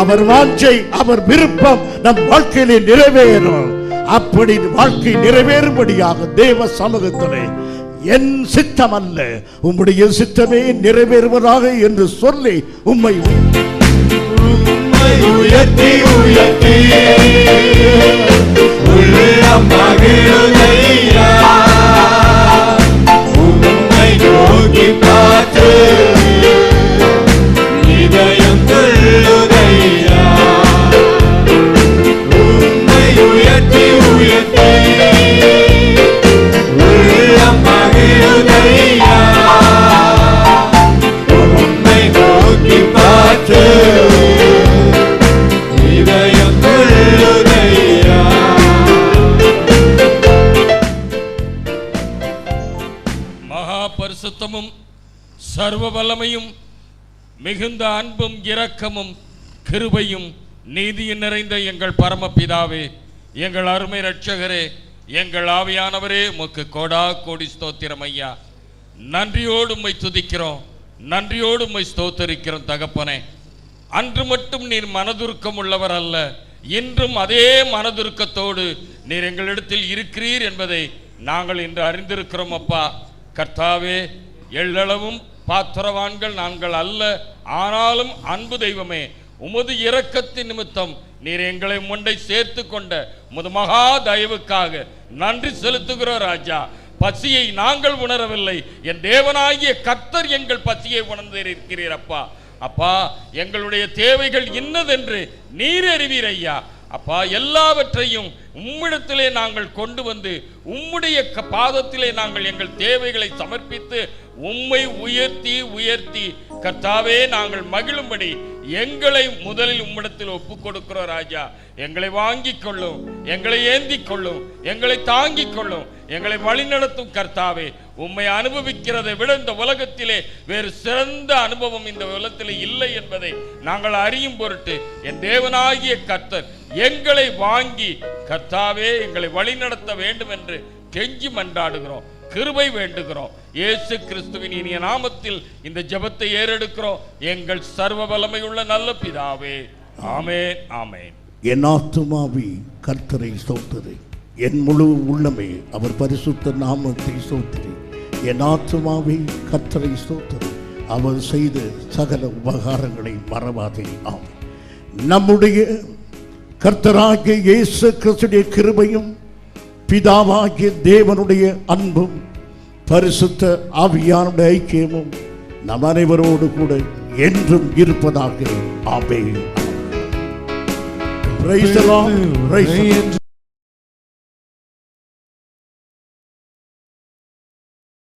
Speaker 1: அவர் வாஞ்சை, அவர் விருப்பம் நம் வாழ்க்கையிலே நிறைவேறும். அப்படி வாழ்க்கை நிறைவேறும்படியாக தேவ சமூகத்திலே என் சித்தம் அல்ல, உம்முடைய சித்தமே நிறைவேறுவதாக என்று சொல்லி உம்மை உயர்த்தி உயர்த்தி உள்ளம் மகிழுதையா, உம்மை நோக்கி பார்த்து இதயம் துள்ளுதையா, உம்மை உயர்த்தி உயர்த்தி உள்ளம் மகிழுதையா, உம்மை நோக்கி பார்த்து
Speaker 3: பரிசுத்தமும் சர்வ வல்லமையும் மிகுந்த அன்பும் இரக்கமும் கிருபையும் நீதியும் நிறைந்த எங்கள் பரமபிதாவே, எங்கள் அருமை இரட்சகரே, எங்கள் ஆவியானவரே, உமக்கு கோடா கோடி ஸ்தோத்திரம் ஐயா. நன்றியோடு உம்மை துதிக்கிறோம், நன்றியோடு உம்மை ஸ்தோத்தரிக்கிறோம் தகப்பனே. அன்று மட்டும் நீர் மனதுருக்கம் உள்ளவர் அல்ல, இன்றும் அதே மனதுருக்கத்தோடு நீர் எங்களிடத்தில் இருக்கிறீர் என்பதை நாங்கள் இன்று அறிந்திருக்கிறோம் அப்பா. கர்த்தாவே, எள்ளளவும் பாத்திரவான்கள் நாங்கள் அல்ல, ஆனாலும் அன்பு தெய்வமே, உமது இரக்கத்தின் நிமித்தம் நீர் எங்களை முண்டை சேர்த்து கொண்ட உமது மகா தயவுக்காக நன்றி செலுத்துகிறோம் ராஜா. பசியை நாங்கள் உணரவில்லை, என் தேவனாகிய கர்த்தர் எங்கள் பசியை உணர்ந்திருக்கிறீர் அப்பா. அப்பா, எங்களுடைய தேவைகள் இன்னதென்று நீர் அறிவீர் ஐயா. அப்பா, எல்லாவற்றையும் உம்மிடத்திலே நாங்கள் கொண்டு வந்து உம்முடைய பாதத்திலே நாங்கள் எங்கள் தேவைகளை சமர்ப்பித்து உம்மை உயர்த்தி உயர்த்தி கர்த்தாவே நாங்கள் மகிழும்படி எங்களை முதலில் உம்மிடத்தில் ஒப்புக் கொடுக்கிறோம் ராஜா. எங்களை வாங்கிக் கொள்ளும், எங்களை ஏந்திக் கொள்ளும், எங்களை தாங்கிக் கொள்ளும், எங்களை வழிநடத்தும் கர்த்தாவே. உம்மை அனுபவிக்கிறதை விட இந்த உலகத்திலே வேறு சிறந்த அனுபவம் இந்த உலகத்திலே இல்லை என்பதை நாங்கள் அறியும் பொருட்டு என் தேவனாகிய கர்த்தர் எங்களை வாங்கி கர்த்தாவே எங்களை வழிநடத்த வேண்டும் என்று கெஞ்சி மன்றாடுகிறோம், கிருபை வேண்டுகிறோம். இயேசு கிறிஸ்துவின் இனிய நாமத்தில் இந்த ஜெபத்தை ஏறெடுக்கிறோம் எங்கள் சர்வ வல்லமையுள்ள நல்ல பிதாவே. ஆமென், ஆமென்.
Speaker 1: என் ஆத்துமாவே கர்த்தரை ஸ்தோத்திரி, என் முழு உள்ளமே அவர் பரிசுத்த நாமத்தை ஸ்தோத்திரி. என் ஆத்துமாவே கர்த்தரை ஸ்தோத்திரி, அவர் செய்த சகல உபகாரங்களை மறவாதே. ஆம், நம்முடைய கர்த்தராகிய இயேசு கிறிஸ்துவின் கிருபையும் பிதாவாகிய தேவனுடைய அன்பும் பரிசுத்த ஆவியானுடைய ஐக்கியமும் நம் அனைவரோடு கூட என்றும் இருப்பதாக. ஆமென். Praise the Lord. Praise the Lord.